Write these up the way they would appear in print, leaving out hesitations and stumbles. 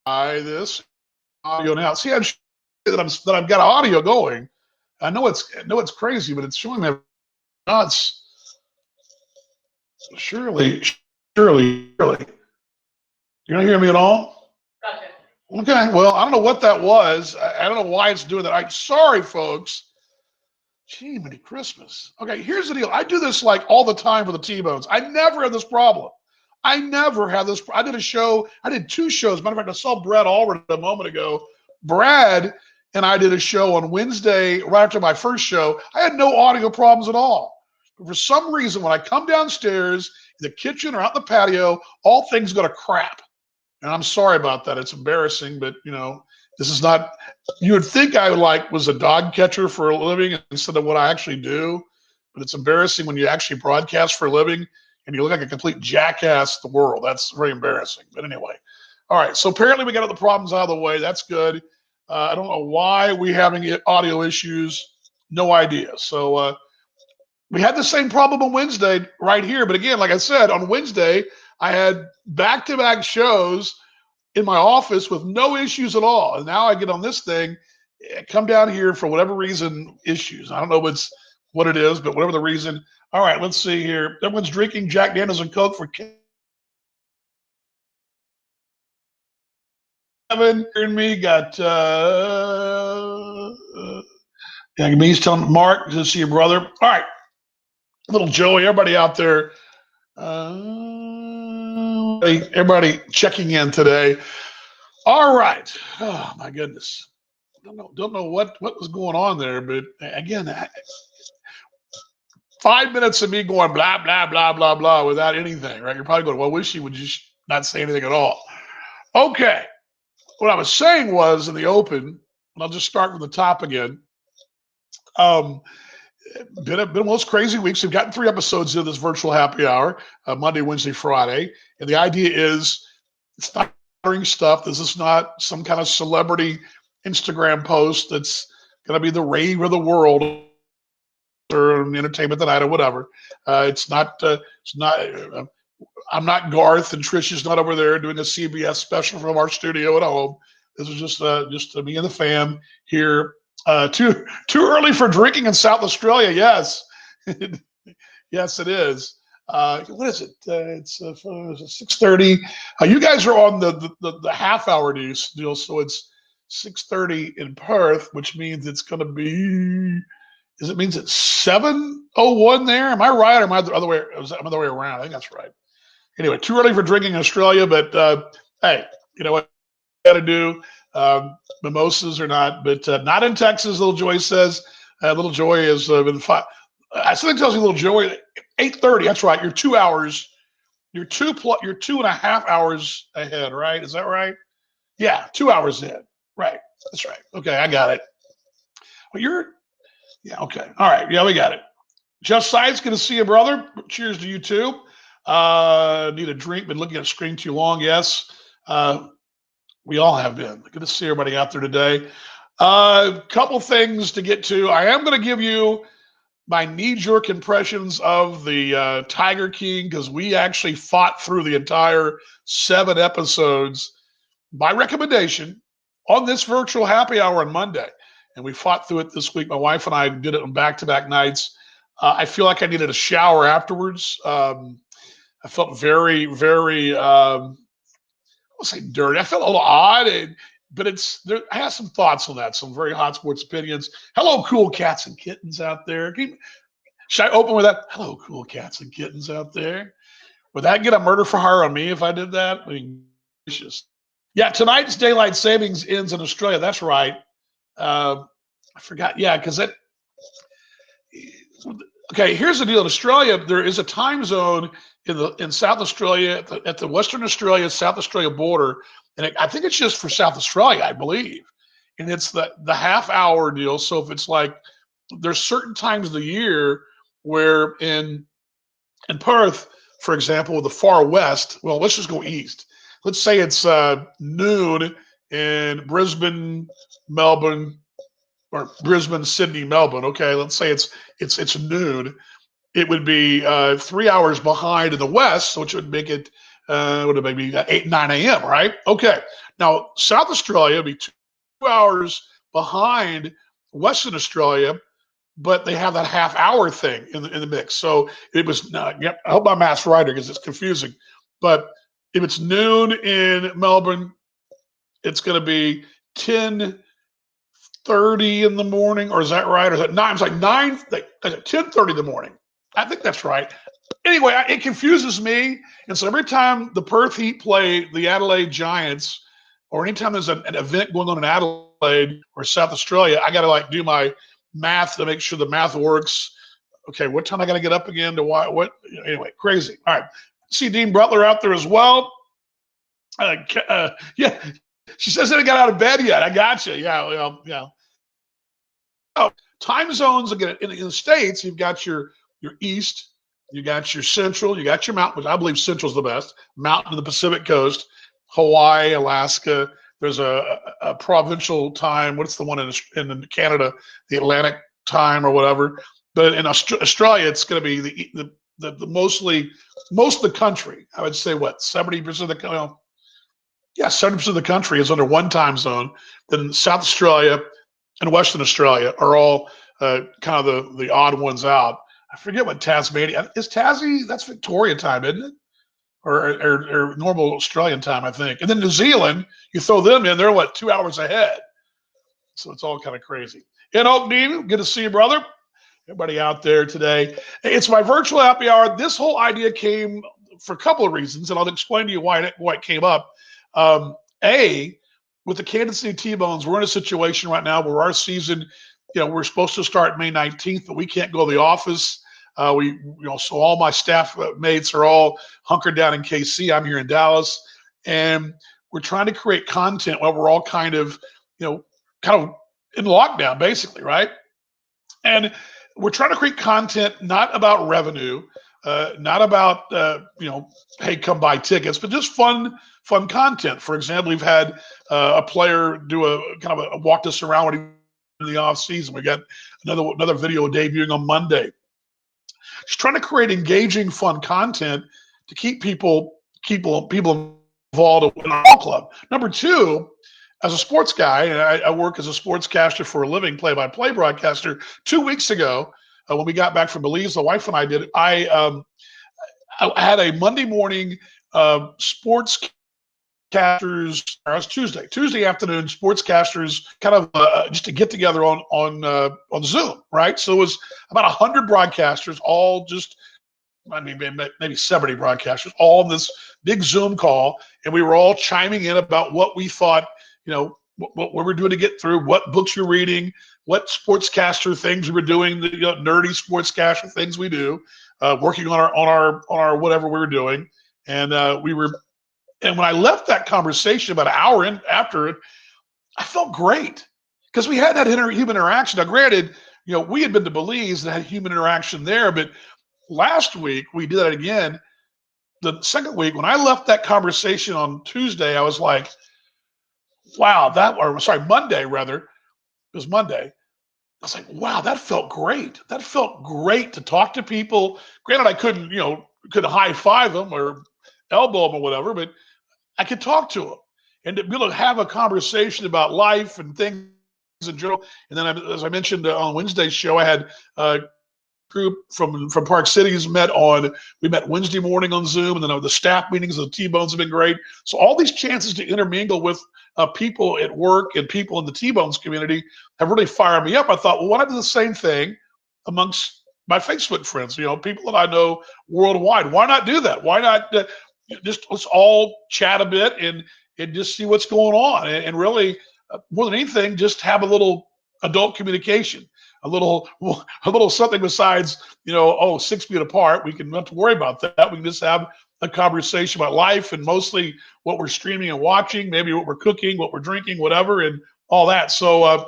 this audio now. See, I'm that I've got audio going. I know it's crazy, but it's showing me nuts. Surely. You're not hearing me at all? Gotcha. Okay, well, I don't know what that was. I don't know why it's doing that. I'm sorry, folks. Gee, Merry Christmas. Okay, here's the deal. I do this like all the time for the T-Bones. I never have this problem. I never have this. I did a show. I did two shows. Matter of fact, I saw Brad Allred a moment ago. Brad and I did a show on Wednesday, right after my first show. I had no audio problems at all. But for some reason, when I come downstairs in the kitchen or out in the patio, all things go to crap. And I'm sorry about that. It's embarrassing, but this is not. You would think I was a dog catcher for a living instead of what I actually do, but it's embarrassing when you actually broadcast for a living and you look like a complete jackass to the world. That's very embarrassing. But anyway, all right. So apparently we got the problems out of the way. That's good. I don't know why we're having audio issues. No idea. So we had the same problem on Wednesday right here. But again, like I said, on Wednesday, I had back-to-back shows in my office with no issues at all. And now I get on this thing, come down here for whatever reason, issues. I don't know what it is, but whatever the reason. All right, let's see here. Everyone's drinking Jack Daniels and Coke for Kevin and me. Got he's telling Mark to see your brother. All right, little Joey, everybody out there. Everybody checking in today. All right. Oh my goodness. Don't know what was going on there, but again, 5 minutes of me going blah blah blah blah blah without anything, right? You're probably going, well, wish you would just not say anything at all. Okay. What I was saying was in the open, and I'll just start from the top again. Been one of those crazy weeks. We've gotten 3 episodes of this virtual happy hour, Monday, Wednesday, Friday. And the idea is it's not stuff. This is not some kind of celebrity Instagram post that's going to be the rave of the world or Entertainment Tonight or whatever. It's not. I'm not Garth, and Trish is not over there doing a CBS special from our studio at home. This is just me and the fam here. Too early for drinking in South Australia. Yes, yes, it is. What is it? It's 6:30. You guys are on the half hour deal, so it's 6:30 in Perth, which means it's going to be. It means it's 7:01 there? Am I right, or am I the other way? I'm the other way around. I think that's right. Anyway, too early for drinking in Australia, but hey, you know what you got to do. Mimosas or not, but not in Texas. Little Joy says. Little Joy has been fine. Something tells me Little Joy 8:30. That's right. You're 2 hours. You're 2.5 hours ahead, right? Is that right? Yeah, 2 hours ahead. Right. That's right. Okay, I got it. Well, yeah. Okay. All right. Yeah, we got it. Just Sides, good to see you, brother. Cheers to you too. Need a drink. Been looking at the screen too long. Yes. We all have been. Good to see everybody out there today. Couple things to get to. I am going to give you my knee-jerk impressions of the Tiger King because we actually fought through the entire 7 episodes by recommendation on this virtual happy hour on Monday. And we fought through it this week. My wife and I did it on back-to-back nights. I feel like I needed a shower afterwards. I felt very, very, I won't say dirty. I felt a little odd, but I have some thoughts on that, some very hot sports opinions. Hello, cool cats and kittens out there. Should I open with that? Hello, cool cats and kittens out there. Would that get a murder for hire on me if I did that? I mean, gracious. Yeah, tonight's daylight savings ends in Australia. That's right. I forgot. Yeah, because okay, here's the deal. In Australia, there is a time zone in South Australia, at the Western Australia, South Australia border. And I think it's just for South Australia, I believe. And it's the half hour deal. So if it's like, there's certain times of the year where in Perth, for example, the far west, well, let's just go east. Let's say it's noon in Brisbane, Melbourne, or Brisbane, Sydney, Melbourne. Okay, let's say it's noon. It would be 3 hours behind in the west, which would make it would have maybe 8, 9 a.m., right? Okay. Now, South Australia would be 2 hours behind Western Australia, but they have that half-hour thing in the mix. So it was, yep, I hope my math's right because it's confusing. But if it's noon in Melbourne, it's going to be 10:30 in the morning, or is that right? Or is that 9? It's like 10:30 in the morning. I think that's right. Anyway, it confuses me. And so every time the Perth Heat play the Adelaide Giants, or anytime there's an event going on in Adelaide or South Australia, I got to like do my math to make sure the math works. Okay, what time I got to get up again to why? What? Anyway, crazy. All right. See Dean Butler out there as well. Yeah, she says they haven't got out of bed yet. I got you. Yeah, well, yeah. Oh, time zones again in the States. You've got your East, you got your Central, you got your Mountain, which I believe Central's the best. Mountain to the Pacific Coast, Hawaii, Alaska. There's a provincial time. What's the one in Canada? The Atlantic time or whatever. But in Australia, it's going to be the most of the country. I would say what 70% of the yeah, 70% of the country is under one time zone. Then South Australia and Western Australia are all kind of the odd ones out. I forget what Tasmania is. Tassie, that's Victoria time, isn't it? Or normal Australian time, I think. And then New Zealand, you throw them in, they're what, 2 hours ahead. So it's all kind of crazy. And Oak Neve, good to see you, brother. Everybody out there today. It's my virtual happy hour. This whole idea came for a couple of reasons, and I'll explain to you why it came up. With the Kansas City T-Bones, we're in a situation right now where our season, we're supposed to start May 19th, but we can't go to the office. So all my staff mates are all hunkered down in KC. I'm here in Dallas, and we're trying to create content while we're all kind of in lockdown, basically, right? And we're trying to create content not about revenue, not about hey, come buy tickets, but just fun content. For example, we've had a player do a kind of a walked us around when he in the off season. We got another video debuting on Monday. Just trying to create engaging, fun content to keep people involved in our club. Number two, as a sports guy, and I work as a sportscaster for a living, play-by-play broadcaster. 2 weeks ago, when we got back from Belize, the wife and I did. I had a Monday morning sportscasters. Or it was Tuesday afternoon sportscasters, kind of just to get together on Zoom, right? So it was about 100 broadcasters, all just. I mean, maybe 70 broadcasters, all in this big Zoom call, and we were all chiming in about what we thought, what we were doing to get through, what books you're reading, what sportscaster things we were doing, the nerdy sportscaster things we do, working on our whatever we were doing, and and when I left that conversation about an hour after it, I felt great because we had that human interaction. Now, granted, we had been to Belize and had human interaction there, but last week we did that again. The second week, when I left that conversation on Tuesday, I was like, wow, Monday rather. It was Monday. I was like, wow, that felt great. That felt great to talk to people. Granted, I couldn't high five them or elbow them or whatever, but I could talk to them and to be able to have a conversation about life and things in general. And then, as I mentioned on Wednesday's show, I had group from Park Cities we met Wednesday morning on Zoom, and then the staff meetings of the T-Bones have been great. So all these chances to intermingle with people at work and people in the T-Bones community have really fired me up. I thought, well, why not do the same thing amongst my Facebook friends, people that I know worldwide? Why not do that? Why not just let's all chat a bit and just see what's going on, and really more than anything, just have a little adult communication. A little something besides, 6 feet apart. We can not have to worry about that. We can just have a conversation about life and mostly what we're streaming and watching, maybe what we're cooking, what we're drinking, whatever, and all that. So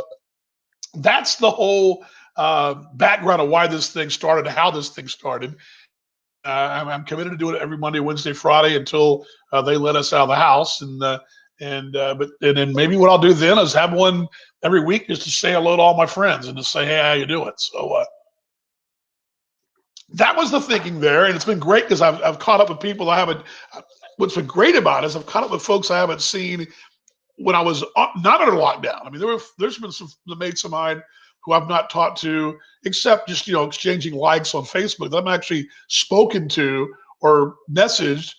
that's the whole background of why this thing started, how this thing started. I'm committed to doing it every Monday, Wednesday, Friday until they let us out of the house. And then maybe what I'll do then is have one every week just to say hello to all my friends and to say, hey, how you doing? So that was the thinking there, and it's been great because I've caught up with people I haven't. what's been great about it is I've caught up with folks I haven't seen when I was not under lockdown. I mean, there's been some the mates of mine who I've not talked to except just exchanging likes on Facebook that I'm actually spoken to or messaged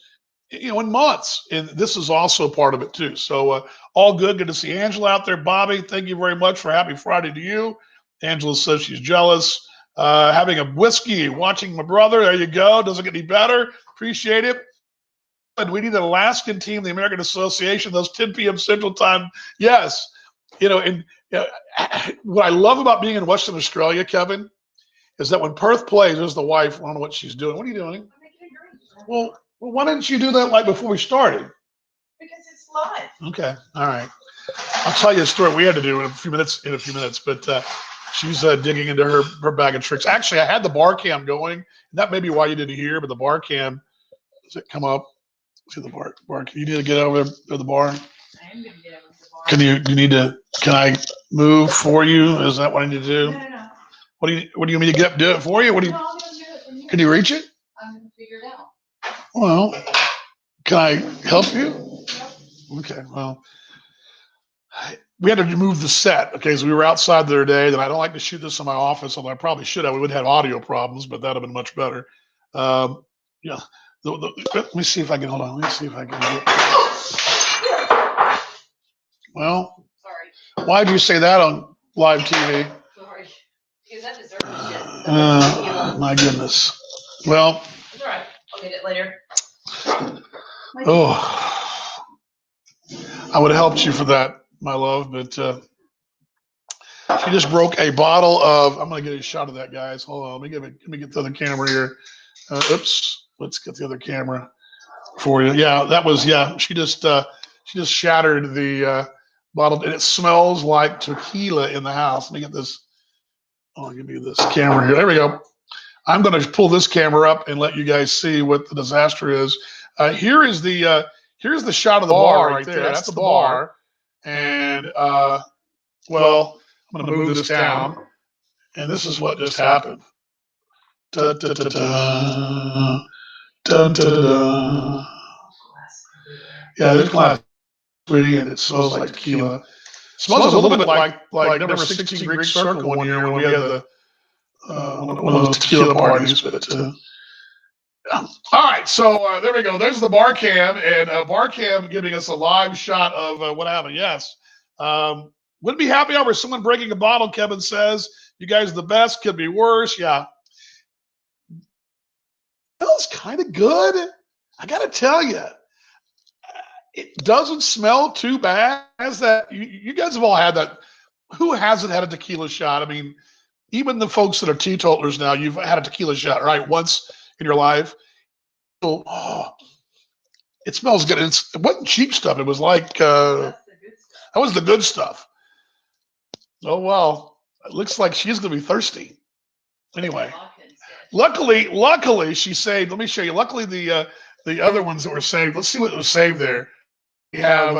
in months, and this is also part of it too. So all good. Good to see Angela out there. Bobby, thank you very much for happy Friday to you. Angela says she's jealous. Having a whiskey, watching my brother. There you go. Doesn't get any better. Appreciate it. And we need an Alaskan team, the American Association, those 10 p.m. Central Time. Yes. What I love about being in Western Australia, Kevin, is that when Perth plays, there's the wife. I don't know what she's doing. What are you doing? Well, why didn't you do that like before we started? Because it's live. Okay. All right. I'll tell you a story we had to do in a few minutes, but she's digging into her bag of tricks. Actually, I had the bar cam going, and that may be why you didn't hear, but the bar cam, does it come up? See the bar. You need to get over there to the bar. I am going to get over to the bar. Can I move for you? Is that what I need to do? No. What do you want me to do it for you? No, I'm going to do it. Can you reach it? I'm going to figure it out. Well, can I help you? Okay, well, we had to move the set. Okay, so we were outside the other day. Then I don't like to shoot this in my office, although I probably should have. We would have had audio problems, but that'd have been much better. Yeah. Let me see if I can hold on. Let me see if I can get. Well, sorry. Why'd you say that on live TV? Sorry, because that deserves it. My goodness. Well. It's all right. I'll get it later. Oh, I would have helped you for that, my love, but she just broke a bottle of. I'm gonna get a shot of that, guys. Hold on, let me get the other camera here. Oops, let's get the other camera for you. Yeah, that was She just shattered the bottle, and it smells like tequila in the house. Let me get this. Oh, give me this camera here. There we go. I'm going to pull this camera up and let you guys see what the disaster is. Here's the shot of the bar right there. That's the bar. And well, I'm going to move this down, and this is what just happened. Da, da, da, da. Da, da, da, da. Yeah, there's glass, sweetie, and it smells like tequila. It smells a little bit like number 16 Greek Circle one year when we had the one of those tequila parties. But all right, so there we go. There's the bar cam, and bar cam giving us a live shot of what happened. Yes, wouldn't be happy over someone breaking a bottle. Kevin says, "You guys are the best. Could be worse." Yeah, smells kind of good. I got to tell you, it doesn't smell too bad. As that, you guys have all had that. Who hasn't had a tequila shot? I mean, even the folks that are teetotalers now, you've had a tequila shot, right? Once in your life. Oh, it smells good. It wasn't cheap stuff. It was like that was the good stuff. Oh well, it looks like she's gonna be thirsty. Anyway, luckily she saved. Let me show you. Luckily the other ones that were saved. Let's see what was saved there. We have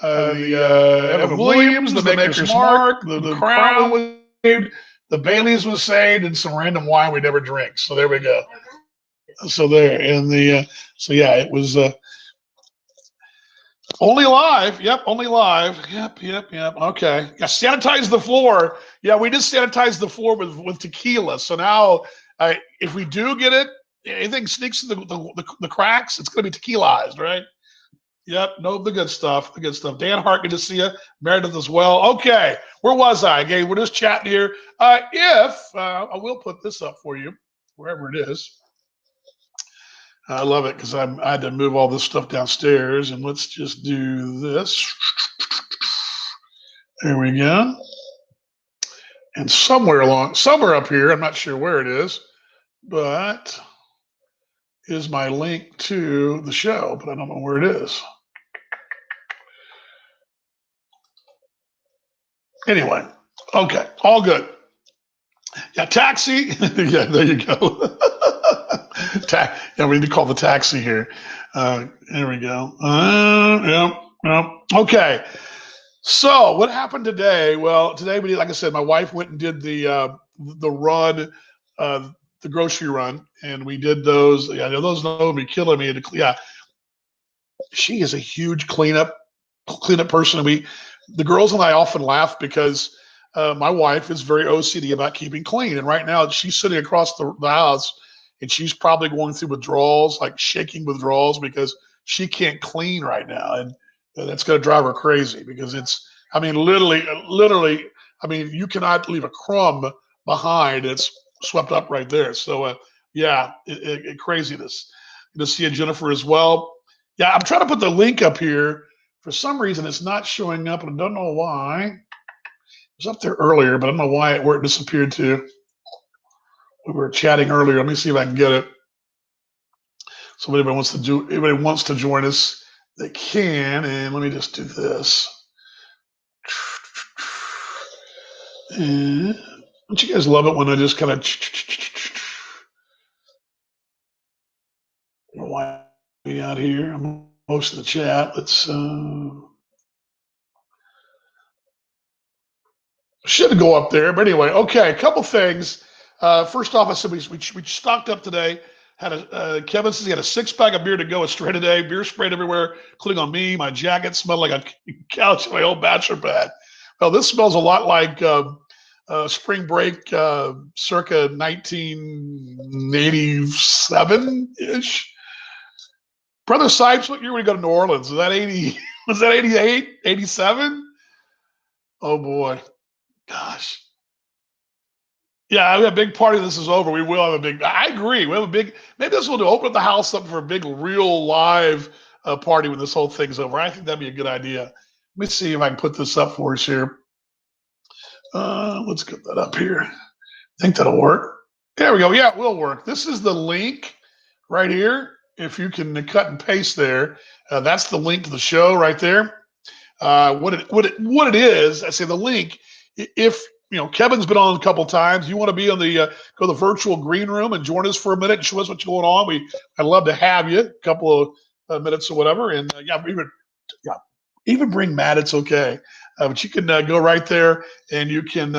the Evan Williams, the Maker's Mark, the Crown was saved, the Bailey's was saved, and some random wine we never drink. So there we go. So there, and so yeah, it was only live. Yep, only live. Yep. Okay. Yeah, sanitize the floor. Yeah, we just sanitized the floor with tequila. So now, if we do get it, anything sneaks in the cracks, it's going to be tequilaized, right? Yep. No, the good stuff. The good stuff. Dan Hart, good to see you. Meredith as well. Okay. Where was I? Okay, we're just chatting here. I will put this up for you, wherever it is. I love it because I had to move all this stuff downstairs, and let's just do this. There we go. And somewhere up here, I'm not sure where it is, but is my link to the show, but I don't know where it is. Anyway, okay, all good. Yeah, taxi. Yeah, there you go. Yeah, we need to call the taxi here. There we go. Yep. Okay. So what happened today? Well, today like I said, my wife went and did the run, the grocery run, and we did those. Yeah, those would be killing me. Yeah. she is a huge cleanup person. The girls and I often laugh because my wife is very OCD about keeping clean. And right now she's sitting across the house and she's probably going through withdrawals, like shaking withdrawals because she can't clean right now. And that's going to drive her crazy because I mean, literally, I mean, you cannot leave a crumb behind. It's swept up right there. So, yeah, craziness. Good to see you, Jennifer, as well. Yeah, I'm trying to put the link up here. For some reason, it's not showing up, and I don't know why. It was up there earlier, but I don't know where it disappeared to. We were chatting earlier. Let me see if I can get it. So if anybody wants to join us, they can. And let me just do this. And don't you guys love it when I just kind of why be out here? I'm hosting the chat. Let's should go up there, but anyway, okay. A couple things. First off, I said we stocked up today. Kevin says he had a 6-pack of beer to go straight today. Beer sprayed everywhere, including on me. My jacket smelled like a couch in my old bachelor pad. Well, this smells a lot like spring break, circa 1987 ish. Brother Sipes, what year would he go to New Orleans? Was that 80? Was that 88, 87? Oh boy, gosh. Yeah, we have a big party. This is over. We will have a big. I agree. We have a big. Maybe this will do. Open the house up for a big, real live party when this whole thing's over. I think that'd be a good idea. Let me see if I can put this up for us here. Let's get that up here. I think that'll work. There we go. Yeah, it will work. This is the link right here. If you can cut and paste there, that's the link to the show right there. What it is, I say the link. If Kevin's been on a couple times, you want to be on the go to the virtual green room and join us for a minute and show us what's going on. I'd love to have you a couple of minutes or whatever. And even bring Matt. It's okay, but you can go right there and you can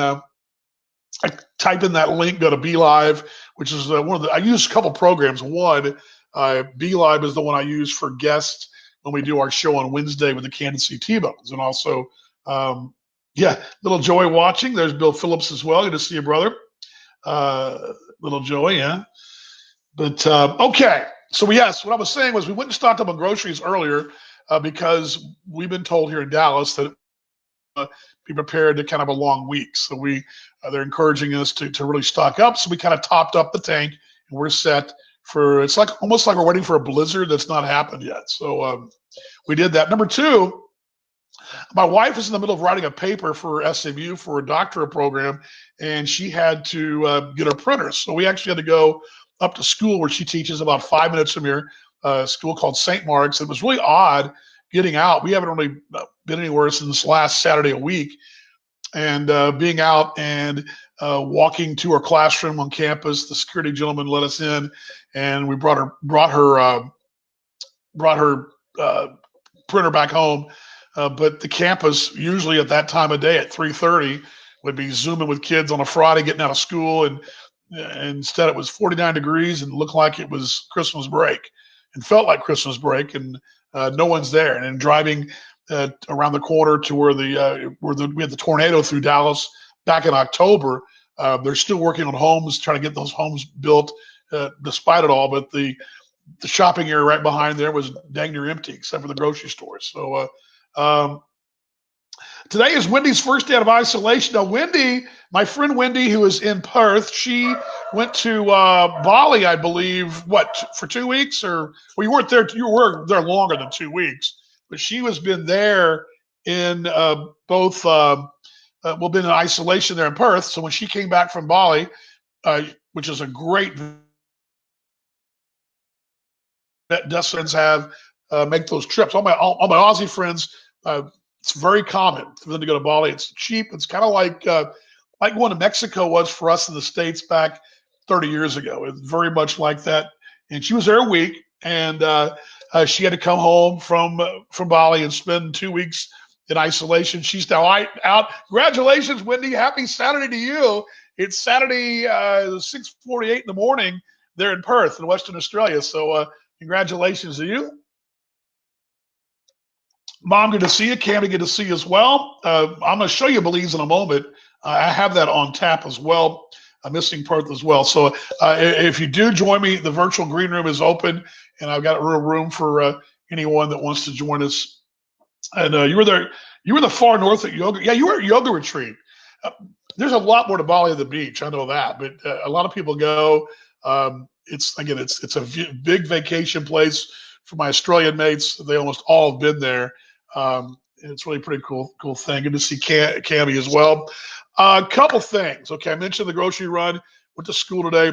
type in that link. Go to BeLive, which is I use a couple programs. One, BeLive is the one I use for guests when we do our show on Wednesday with the Kansas City T-Bones. And also, little Joey watching. There's Bill Phillips as well. Good to see you, brother. Little Joey, yeah. But, okay. So, yes, what I was saying was we went and stocked up on groceries earlier because we've been told here in Dallas that be prepared to kind of a long week. So they're encouraging us to really stock up. So we kind of topped up the tank and we're set for, it's like almost like we're waiting for a blizzard that's not happened yet. So we did that. Number two, my wife is in the middle of writing a paper for SMU for a doctorate program, and she had to get her printer. So we actually had to go up to school where she teaches about 5 minutes from here, a school called St. Mark's. It was really odd getting out. We haven't really been anywhere since last Saturday a week. And being out and walking to her classroom on campus, the security gentleman let us in, and we brought her printer back home. But the campus usually at that time of day at 3:30 would be zooming with kids on a Friday getting out of school, and instead it was 49 degrees and looked like it was Christmas break, and felt like Christmas break, and no one's there. And then driving around the corner to where we had the tornado through Dallas back in October. They're still working on homes, trying to get those homes built, despite it all. But the shopping area right behind there was dang near empty, except for the grocery stores. So today is Wendy's first day out of isolation. Now, Wendy, my friend Wendy, who is in Perth, she went to Bali, I believe, for 2 weeks? Or well, you weren't there. You were there longer than 2 weeks. But she has been there in both, been in isolation there in Perth. So when she came back from Bali, which is a great destinations have, make those trips. All my Aussie friends, it's very common for them to go to Bali. It's cheap. It's kind of like going to Mexico was for us in the States back 30 years ago. It's very much like that. And she was there a week, and she had to come home from Bali and spend 2 weeks in isolation. She's now out. Congratulations, Wendy. Happy Saturday to you. It's Saturday, 6:48 in the morning there in Perth in Western Australia. So congratulations to you. Mom, good to see you. Cammy, good to see you as well. I'm going to show you Belize in a moment. I have that on tap as well, a missing part as well. So if you do join me, the virtual green room is open, and I've got a real room for anyone that wants to join us. And you were there. You were the far north at yoga. Yeah, you were at yoga retreat. Uh, there's a lot more to Bali than the beach. I know that, but a lot of people go. It's a big vacation place for my Australian mates. They almost all have been there. It's really pretty cool thing. Good to see Cammy as well. A couple things. Okay, I mentioned the grocery run. Went to school today.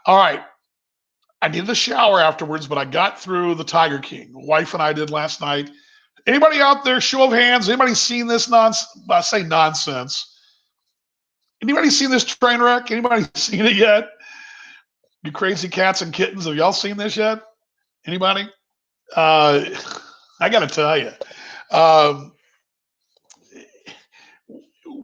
All right. I needed a shower afterwards, but I got through the Tiger King. Wife and I did last night. Anybody out there, show of hands, anybody seen this nonsense? I say nonsense. Anybody seen this train wreck? Anybody seen it yet? You crazy cats and kittens, have y'all seen this yet? Anybody? I got to tell you.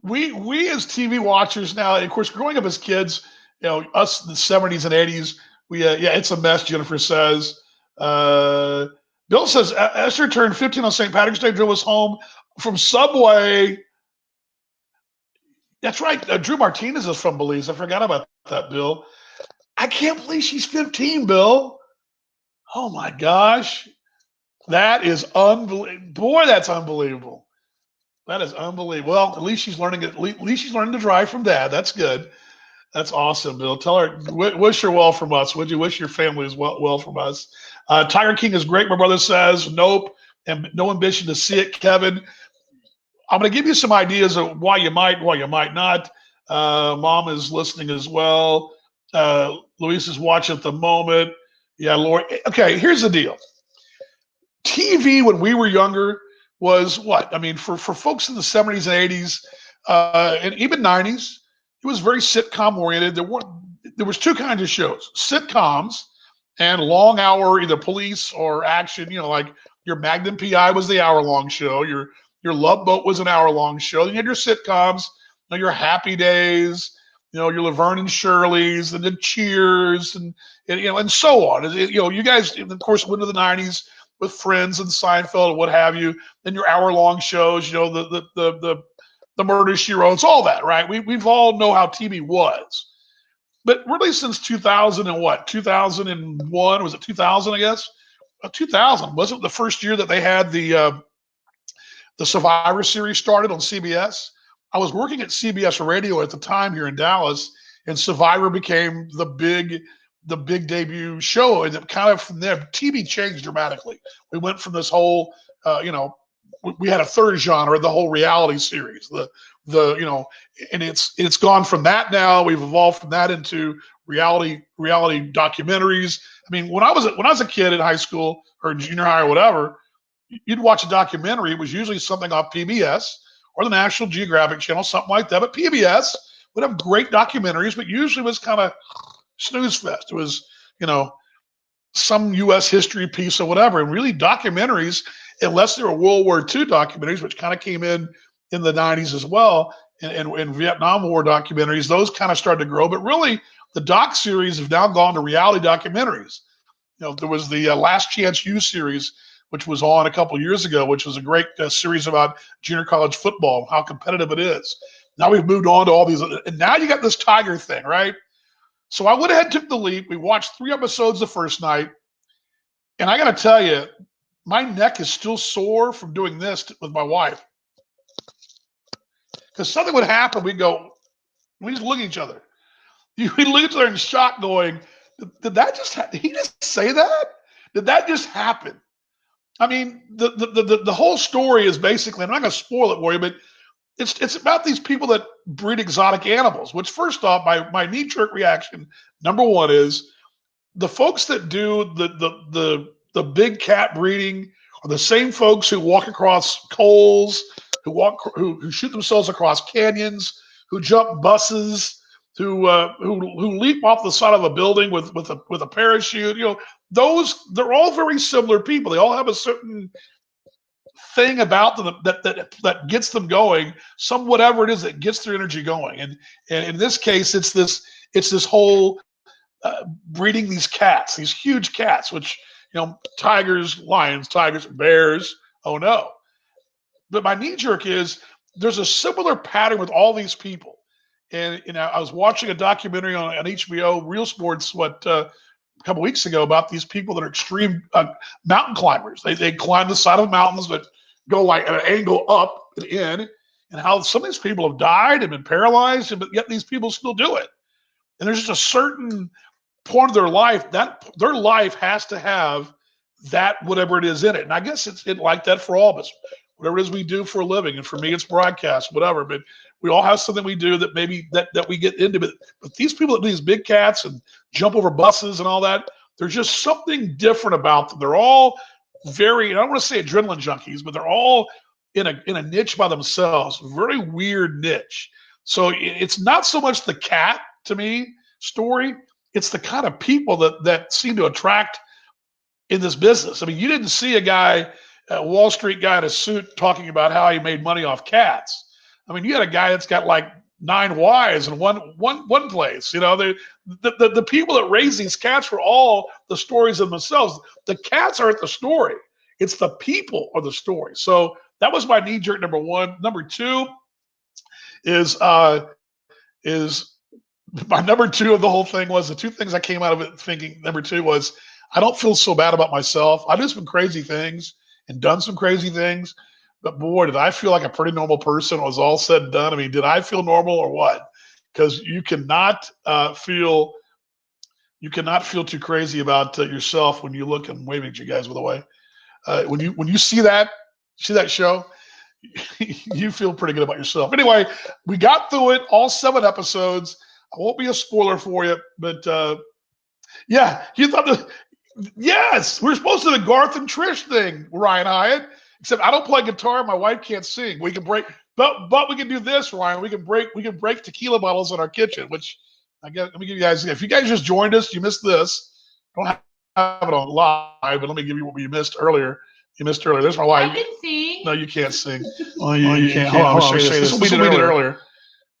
We as TV watchers now, of course, growing up as kids, us in the 70s and 80s, it's a mess, Jennifer says. Bill says, Esther turned 15 on St. Patrick's Day, drove us home from Subway. That's right. Drew Martinez is from Belize. I forgot about that, Bill. I can't believe she's 15, Bill. Oh, my gosh. That is unbelievable. Boy, that's unbelievable. That is unbelievable. Well, at least she's learning to drive from Dad. That's good. That's awesome, Bill. Tell her, wish her well from us. Would you wish your family as well from us? Tiger King is great, my brother says. Nope. And no ambition to see it, Kevin. I'm going to give you some ideas of why you might not. Mom is listening as well. Luis is watching at the moment. Yeah, Lori. Okay, here's the deal. TV when we were younger was what? I mean, for folks in the 70s and 80s and even 90s, it was very sitcom oriented. There was two kinds of shows: sitcoms and long hour, either police or action. Like your Magnum PI was the hour-long show. Your Love Boat was an hour-long show. Then you had your sitcoms, your Happy Days, your Laverne and Shirley's, and then Cheers, and so on. You guys, of course, went to the 90s with Friends and Seinfeld and what have you. Then your hour-long shows, the Murder, She Wrote, all that, right? We've all know how TV was. But really since 2000 and what? 2001, was it 2000, I guess? 2000, wasn't the first year that they had the Survivor series started on CBS? I was working at CBS Radio at the time here in Dallas, and Survivor became the big debut show. And it kind of from there, TV changed dramatically. We went from this whole, we had a third genre, the whole reality series, and it's gone from that. Now we've evolved from that into reality documentaries. I mean, when I was a kid in high school or junior high or whatever, you'd watch a documentary. It was usually something off PBS or the National Geographic Channel, something like that. But PBS would have great documentaries, but usually it was kind of snooze fest. It was, some U.S. history piece or whatever. And really documentaries, unless they were World War II documentaries, which kind of came in the 90s as well, and Vietnam War documentaries, those kind of started to grow. But really, the doc series have now gone to reality documentaries. There was the Last Chance U series, which was on a couple of years ago, which was a great series about junior college football, how competitive it is. Now we've moved on to all these, and now you got this Tiger thing, right? So I went ahead and took the leap. We watched 3 episodes the first night, and I got to tell you, my neck is still sore from doing this with my wife. Because something would happen, we just look at each other. We look at each other in shock going, did that just did he just say that? Did that just happen? I mean, the whole story is basically, I'm not going to spoil it for you, but it's about these people that breed exotic animals, which first off, my knee-jerk reaction, number one, is the folks that do the big cat breeding are the same folks who walk across coals, who shoot themselves across canyons, who jump buses, who leap off the side of a building with a parachute. They're all very similar people. They all have a certain thing about them that gets them going, whatever it is that gets their energy going. And in this case, it's this whole breeding these cats, these huge cats, which tigers, lions, tigers, bears. Oh no. But my knee jerk is there's a similar pattern with all these people. And I was watching a documentary on HBO, Real Sports, a couple weeks ago about these people that are extreme mountain climbers. They climb the side of mountains that go like at an angle up and in, and how some of these people have died and been paralyzed, but yet these people still do it. And there's just a certain point of their life that their life has to have that whatever it is in it. And I guess it's like that for all of us. Whatever it is we do for a living, and for me it's broadcast, whatever. But we all have something we do that maybe that we get into. But these people that do these big cats and jump over buses and all that, there's just something different about them. They're all very, I don't want to say adrenaline junkies, but they're all in a niche by themselves. Very weird niche. So it's not so much the cat to me story. It's the kind of people that seem to attract in this business. I mean, you didn't see a guy, a Wall Street guy in a suit, talking about how he made money off cats. I mean, you had a guy that's got like 9 wives in one place. The people that raise these cats for all the stories of themselves. The cats aren't the story. It's the people are the story. So that was my knee jerk number one. Number two is my number two of the whole thing was the two things I came out of it thinking. Number two was I don't feel so bad about myself. I do some crazy things and done some crazy things, but boy, did I feel like a pretty normal person when it was all said and done. I mean, did I feel normal or what? Because you cannot feel too crazy about yourself when you look. I'm waving at you guys, by the way. When you see that show, you feel pretty good about yourself. Anyway, we got through it, all 7 episodes. I won't be a spoiler for you, but yeah, you thought yes, we're supposed to do the Garth and Trish thing, Ryan Hyatt. Except I don't play guitar, my wife can't sing. We can break, but we can do this, Ryan. We can break tequila bottles in our kitchen. Which I guess let me give you guys. If you guys just joined us, you missed this. Don't have it on live, but let me give you what you missed earlier. There's my wife. I can sing. No, you can't sing. Well, you can't. Hold on, let me say this. We did earlier.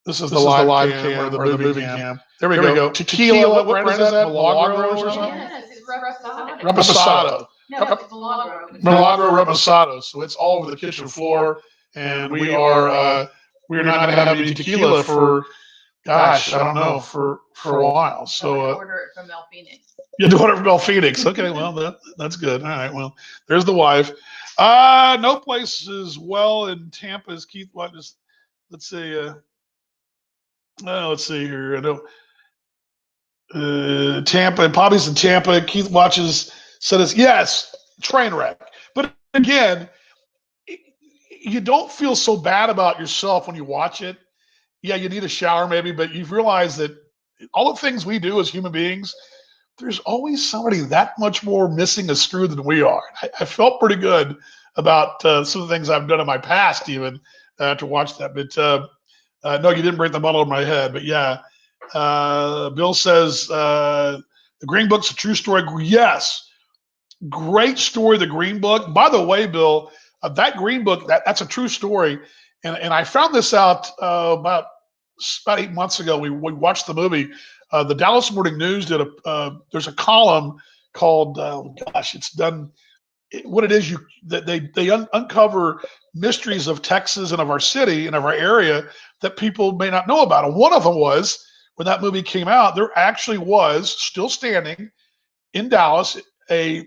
This is the live cam or the movie cam. There we go. Tequila. What brand is that? Milagro or something? Yes, it's Reposado. Reposado. No, it's Milagro. Milagro Reposado. So it's all over the kitchen floor, and we're not going to have any tequila for, gosh, I don't know, for a while. So order it from Mel Phoenix. You do order from Mel Phoenix. Okay, well that's good. All right, well there's the wife. No place as well in Tampa as Keith. Let's see. Let's see here. I know Tampa. Bobby's in Tampa. Keith watches. Said it's yes, train wreck. But again, you don't feel so bad about yourself when you watch it. Yeah, you need a shower maybe, but you've realized that all the things we do as human beings, there's always somebody that much more missing a screw than we are. I felt pretty good about some of the things I've done in my past even to watch that. But no, you didn't break the bottle over my head. But yeah, Bill says the Green Book's a true story. Yes. Great story, the Green Book. By the way, Bill, that Green Book, that's a true story. And I found this out about 8 months ago. We watched the movie. The Dallas Morning News did there's a column called, it's done, what it is, they uncover mysteries of Texas and of our city and of our area that people may not know about. And one of them was, when that movie came out, there actually was, still standing in Dallas, a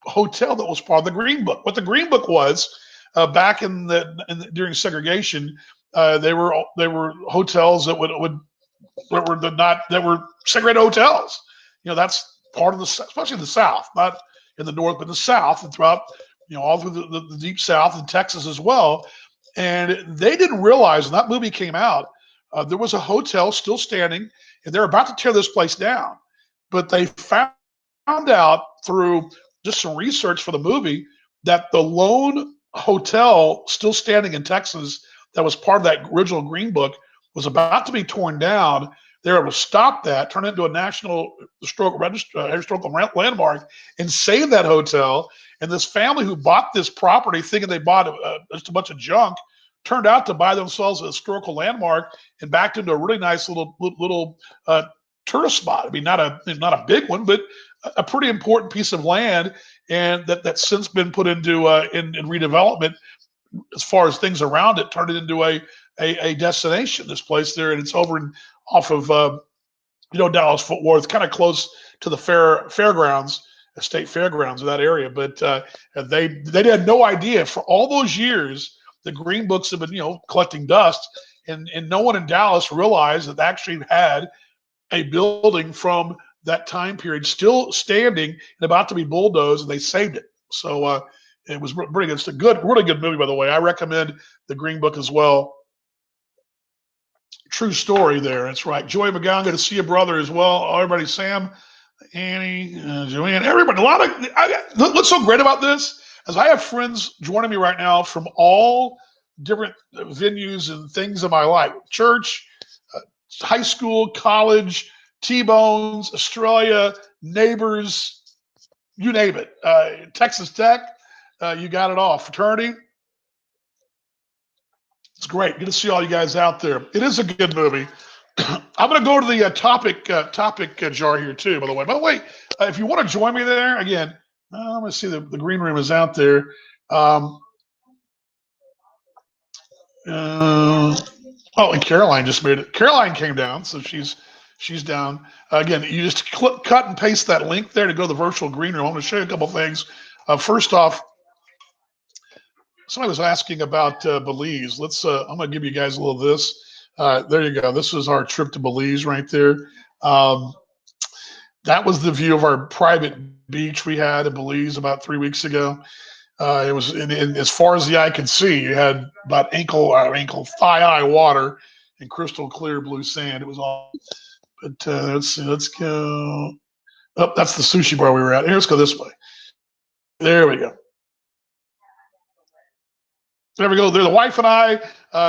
hotel that was part of the Green Book. What the Green Book was back during segregation, they were hotels that were segregated hotels. That's part of especially in the South, not in the North, but the South, and throughout all through the deep South and Texas as well. And they didn't realize when that movie came out, there was a hotel still standing, and they're about to tear this place down, but they found out through just some research for the movie that the lone hotel still standing in Texas that was part of that original Green Book was about to be torn down. They were able to stop that, turn it into a national historical landmark, and save that hotel. And this family who bought this property thinking they bought just a bunch of junk turned out to buy themselves a historical landmark and backed into a really nice little tourist spot. I mean, not a big one, but a pretty important piece of land, and that's since been put into in redevelopment. As far as things around it, turned it into a destination. This place there, and it's over off of Dallas Fort Worth, kind of close to the fairgrounds, the state fairgrounds of that area. But they had no idea for all those years the green books have been collecting dust, and no one in Dallas realized that they actually had a building from that time period still standing and about to be bulldozed, and they saved it. So it was pretty good. It's a really good movie, by the way. I recommend the Green Book as well. True story there. That's right. Joey McGowan, good to see your brother as well. Everybody, Sam, Annie, Joanne, everybody. What's so great about this is I have friends joining me right now from all different venues and things in my life: church, high school, college, T-Bones, Australia, neighbors, you name it. Texas Tech, you got it all. Fraternity. It's great. Good to see all you guys out there. It is a good movie. I'm going to go to the topic jar here too, by the way. By the way, if you want to join me there, again, I'm going to see the green room is out there. And Caroline just made it. Caroline came down, so she's down. Again, you just cut and paste that link there to go to the virtual green room. I'm going to show you a couple things. First off, somebody was asking about Belize. I'm going to give you guys a little of this. There you go. This was our trip to Belize right there. That was the view of our private beach we had in Belize about 3 weeks ago. It was as far as the eye could see. You had about ankle, thigh-high water and crystal clear blue sand. It was all. But let's see. Let's go. Oh, that's the sushi bar we were at. Here, let's go this way. There we go. There we go. There, the wife and I,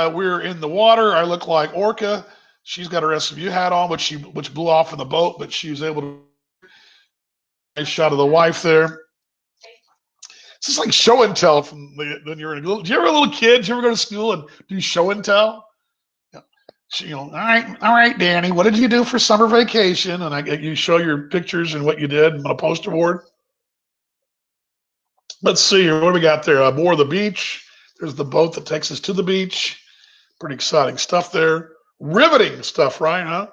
we're in the water. I look like Orca. She's got her SMU hat on, which blew off in the boat, but she was able to. Nice shot of the wife there. It's just like show and tell from when you're in a little. Do you ever a little kid? Do you ever go to school and do show and tell? Yeah. All right, Danny. What did you do for summer vacation? And you show your pictures and what you did on a poster board. Let's see here. What do we got there? More of the beach. There's the boat that takes us to the beach. Pretty exciting stuff there. Riveting stuff, right? Huh?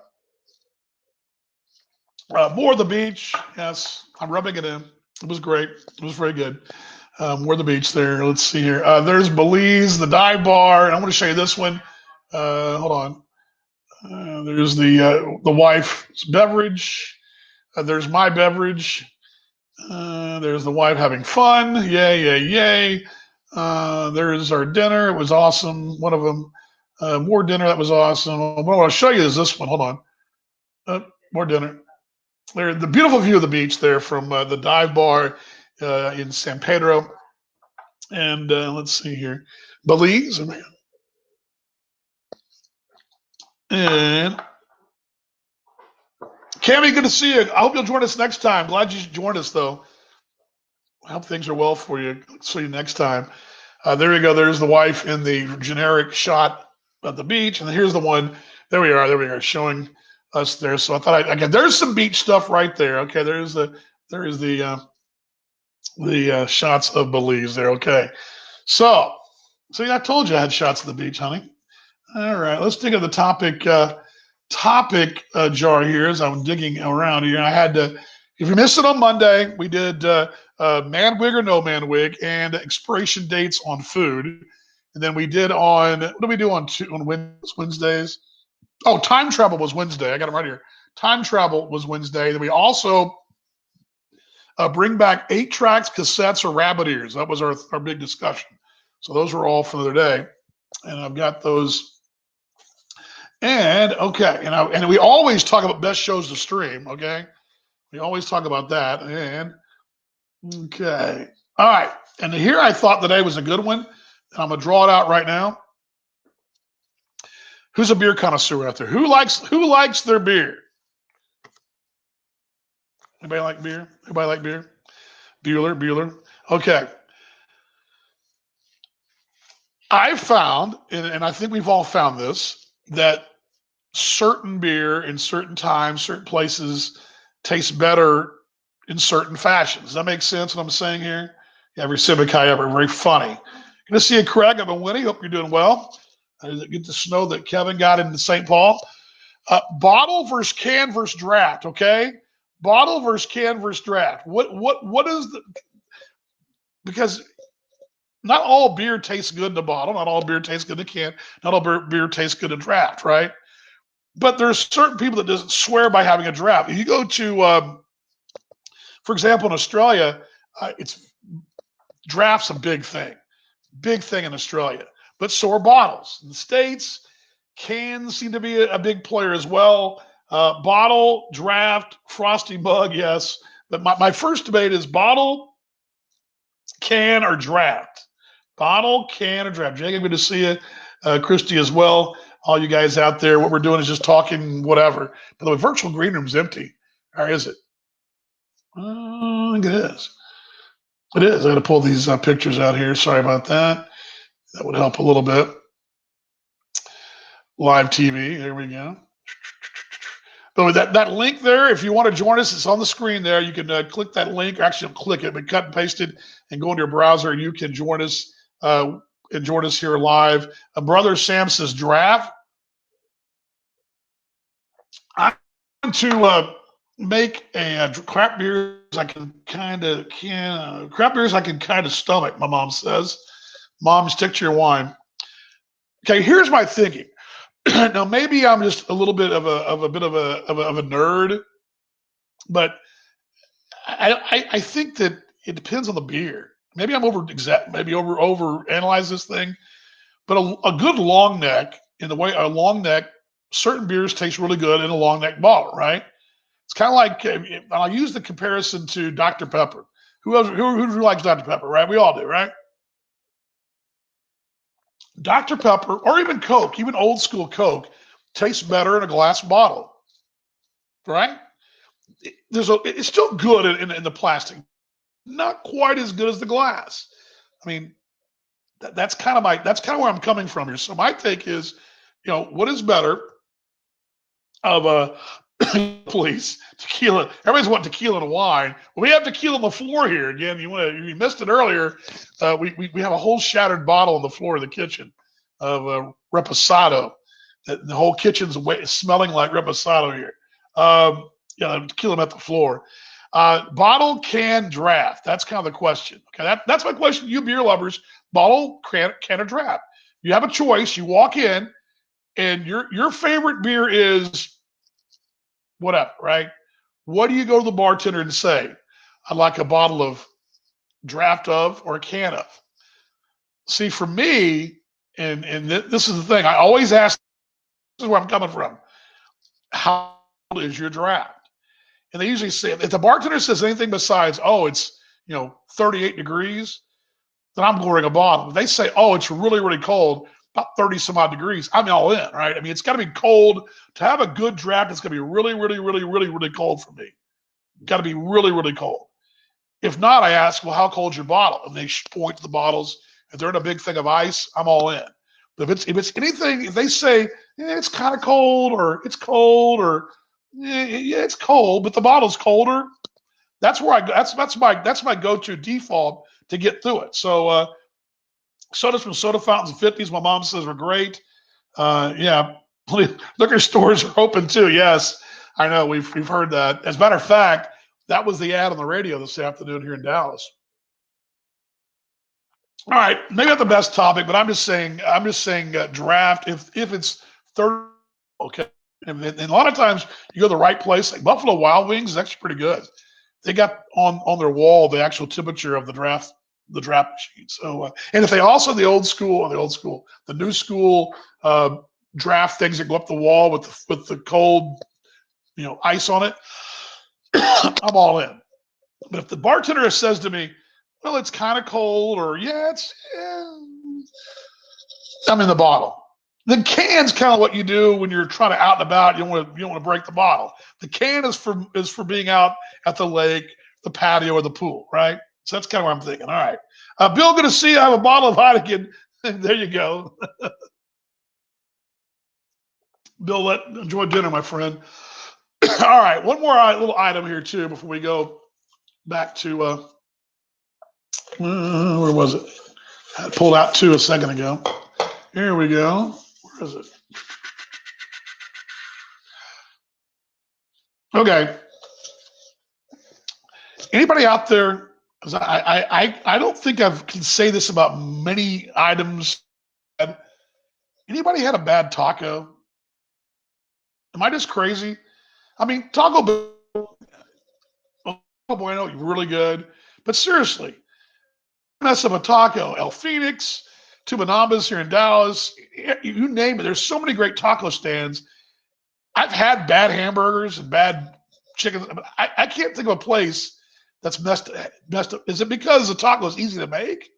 More of the beach. Yes, I'm rubbing it in. It was great. It was very good. More of the beach there. Let's see here. There's Belize, the dive bar. And I want to show you this one. Hold on. There's the wife's beverage. There's my beverage. There's the wife having fun. Yay, yay, yay. There's our dinner. It was awesome. One of them. More dinner. That was awesome. What I want to show you is this one. Hold on. More dinner. There, the beautiful view of the beach there from the dive bar in San Pedro. And let's see here. Belize. And Cammy, good to see you. I hope you'll join us next time. Glad you joined us, though. I hope things are well for you. See you next time. There you go. There's the wife in the generic shot of the beach. And here's the one. There we are. There we are, showing us there. So I thought, again, there's some beach stuff right there. Okay, there is the shots of Belize there. Okay, so see, I told you I had shots of the beach, honey. All right, let's dig at the topic jar here as I'm digging around here. I had to. If you missed it on Monday, we did man wig or no man wig and expiration dates on food, and then we did on what do we do on Wednesdays? Oh, time travel was Wednesday. I got it right here. Time travel was Wednesday. Then we also bring back 8-tracks, cassettes, or rabbit ears. That was our big discussion. So those were all for the other day, and I've got those. And okay, and we always talk about best shows to stream. Okay, we always talk about that. And okay, all right. And here I thought today was a good one. I'm gonna draw it out right now. Who's a beer connoisseur out there? Who likes their beer? Anybody like beer? Everybody like beer? Bueller. Okay. I found, and I think we've all found this, that certain beer in certain times, certain places tastes better in certain fashions. Does that make sense what I'm saying here? Yeah, every civic ever, very funny. Good to see you, Craig. I've been Winnie. Hope you're doing well. Good to know that Kevin got into St. Paul. Bottle versus can versus draft, okay? Bottle versus can versus draft. What is the, because not all beer tastes good in the bottle, not all beer tastes good in the can, not all beer tastes good in draft, right? But there's certain people that doesn't swear by having a draft. If you go to, for example, in Australia, it's draft's a big thing in Australia. But so are bottles. In the States, cans seem to be a big player as well. Bottle, draft, frosty mug, yes. But my first debate is bottle, can, or draft. Bottle, can, or draft. Jacob, good to see you. Christy as well. All you guys out there, what we're doing is just talking whatever. By the way, virtual green room's empty. Or is it? I think it is. It is. I got to pull these pictures out here. Sorry about that. That would help a little bit. Live TV. There we go. But that link there, if you want to join us, it's on the screen there. You can click that link. Actually, don't click it, but cut and paste it and go into your browser, and you can join us here live. Brother Sam says draft. I'm going to make a crap beers I can kind of stomach. My mom says. Mom, stick to your wine. Okay, here's my thinking. Now, maybe I'm just a little bit of a nerd, but I think that it depends on the beer. Maybe I'm over analyze this thing, but a good long neck, in the way a long neck, certain beers taste really good in a long neck bottle, right? It's kind of like I'll use the comparison to Dr. Pepper. Who likes Dr. Pepper, right? We all do, right? Dr. Pepper, or even Coke, even old school Coke, tastes better in a glass bottle, right? It's still good in the plastic, not quite as good as the glass. I mean, that's kind of where I'm coming from here. So my take is, what is better of a please tequila? Everybody's wanting tequila and wine. Well, we have tequila on the floor here again. You missed it earlier. We have a whole shattered bottle on the floor of the kitchen of Reposado. The whole kitchen's smelling like Reposado here. Tequila at the floor. Bottle, can, draft. That's kind of the question. Okay, that's my question to you beer lovers. Bottle, can, or draft. You have a choice. You walk in, and your favorite beer is whatever, right? What do you go to the bartender and say? I'd like a bottle of draft of or a can of. See, for me, and this is the thing, I always ask, this is where I'm coming from. How old is your draft? And they usually say, if the bartender says anything besides, oh, it's 38 degrees, then I'm ordering a bottle. If they say, oh, it's really, really cold, about 30 some odd degrees, I'm all in, right? I mean, it's got to be cold. To have a good draft, it's going to be really, really, really, really, really cold for me. Got to be really, really cold. If not, I ask, well, how cold's your bottle? And they point to the bottles. If they're in a big thing of ice, I'm all in. But if it's anything, if they say it's kind of cold or it's cold or it's cold, but the bottle's colder, that's where that's my go-to default to get through it. So sodas from soda fountains and 50s, my mom says are great. Liquor stores are open too. Yes, I know we've heard that. As a matter of fact, that was the ad on the radio this afternoon here in Dallas. All right, maybe not the best topic, but I'm just saying draft. If it's 30, okay. And a lot of times you go to the right place, like Buffalo Wild Wings is actually pretty good. They got on their wall the actual temperature of the draft machine. So, and if they also the new school draft things that go up the wall with the cold, ice on it, I'm all in. But if the bartender says to me, well, it's kind of cold, or I'm in the bottle. The can's kind of what you do when you're trying to out and about. You don't want to break the bottle. The can is for being out at the lake, the patio, or the pool, right? So that's kind of what I'm thinking. All right, Bill, good to see you. I have a bottle of Heineken. There you go. Bill, enjoy dinner, my friend. All right, one more little item here too before we go back to where was it? I pulled out 2 a second ago. Here we go. Where is it? Okay. Anybody out there? Because I don't think I can say this about many items. Anybody had a bad taco? Am I just crazy? I mean, Taco Bell, Taco Bueno, really good. But seriously, mess up a taco. El Phoenix, Tubanambas here in Dallas, you name it. There's so many great taco stands. I've had bad hamburgers and bad chicken. I can't think of a place that's messed up. Is it because the taco is easy to make?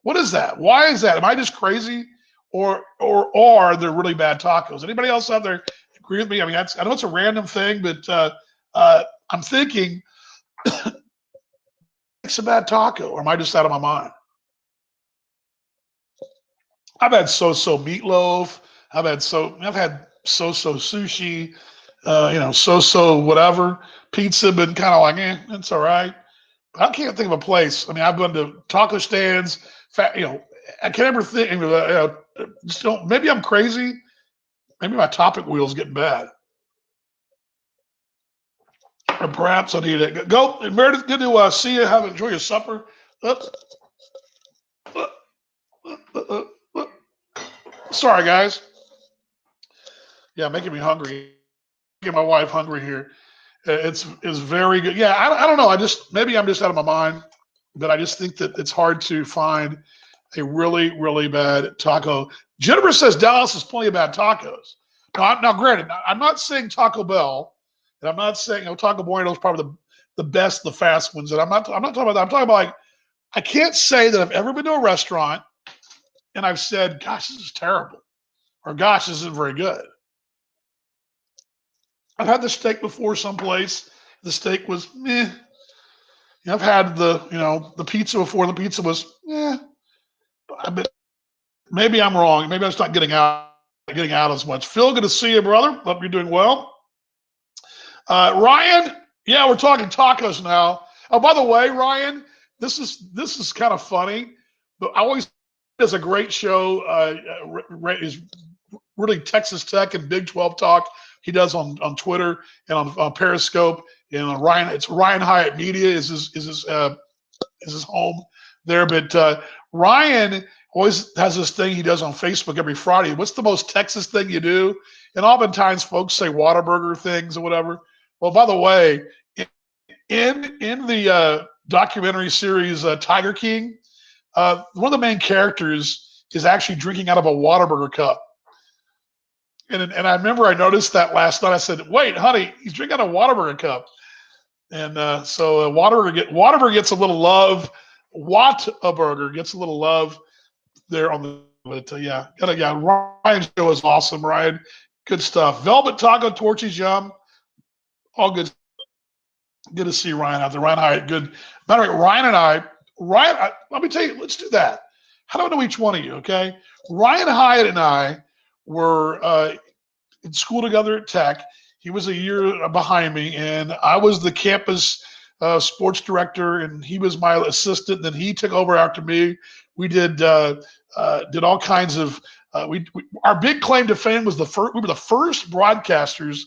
What is that? Why is that? Am I just crazy, or are there really bad tacos? Anybody else out there agree with me? I mean, I know it's a random thing, but I'm thinking it's a bad taco, or am I just out of my mind? I've had so-so meatloaf. I've had so-so sushi. So-so whatever. Pizza been kind of like, it's all right. But I can't think of a place. I mean, I've gone to taco stands. I can't ever think. Just don't. Maybe I'm crazy. Maybe my topic wheel's getting bad. Or perhaps I need to go. Meredith, good to see you. Enjoy your supper. Sorry, guys. Yeah, making me hungry. Making my wife hungry here. It's very good. Yeah, I don't know. Maybe I'm just out of my mind, but I just think that it's hard to find a really, really bad taco. Jennifer says Dallas has plenty of bad tacos. Now, granted, I'm not saying Taco Bell, and I'm not saying Taco Bueno is probably the best, the fast ones. And I'm not talking about that. I'm talking about like I can't say that I've ever been to a restaurant and I've said, "Gosh, this is terrible," or "Gosh, this isn't very good." I've had the steak before someplace. The steak was meh. I've had the pizza before. The pizza was but maybe I'm wrong. Maybe I'm just not getting out as much. Phil, good to see you, brother. Hope you're doing well. Ryan, yeah, we're talking tacos now. Oh, by the way, Ryan, this is kind of funny, but I always does a great show. Is really Texas Tech and Big 12 talk. He does on Twitter and on Periscope. And it's Ryan Hyatt Media is his home there. But Ryan always has this thing he does on Facebook every Friday. What's the most Texas thing you do? And oftentimes folks say Whataburger things or whatever. Well, by the way, in the documentary series Tiger King, one of the main characters is actually drinking out of a Whataburger cup. And I remember I noticed that last night. I said, "Wait, honey, he's drinking out of a Whataburger cup." And so Whataburger gets a little love. Whataburger gets a little love there on the. But yeah, Ryan's show is awesome, Ryan. Good stuff. Velvet Taco Torches Yum. All good. Good to see Ryan out there. Ryan Hyatt, good. Matter of fact, let me tell you, let's do that. How do I know each one of you, okay? Ryan Hyatt and I were in school together at Tech. He was a year behind me, and I was the campus sports director, and he was my assistant. Then he took over after me. We did all kinds of. Our big claim to fame was we were the first broadcasters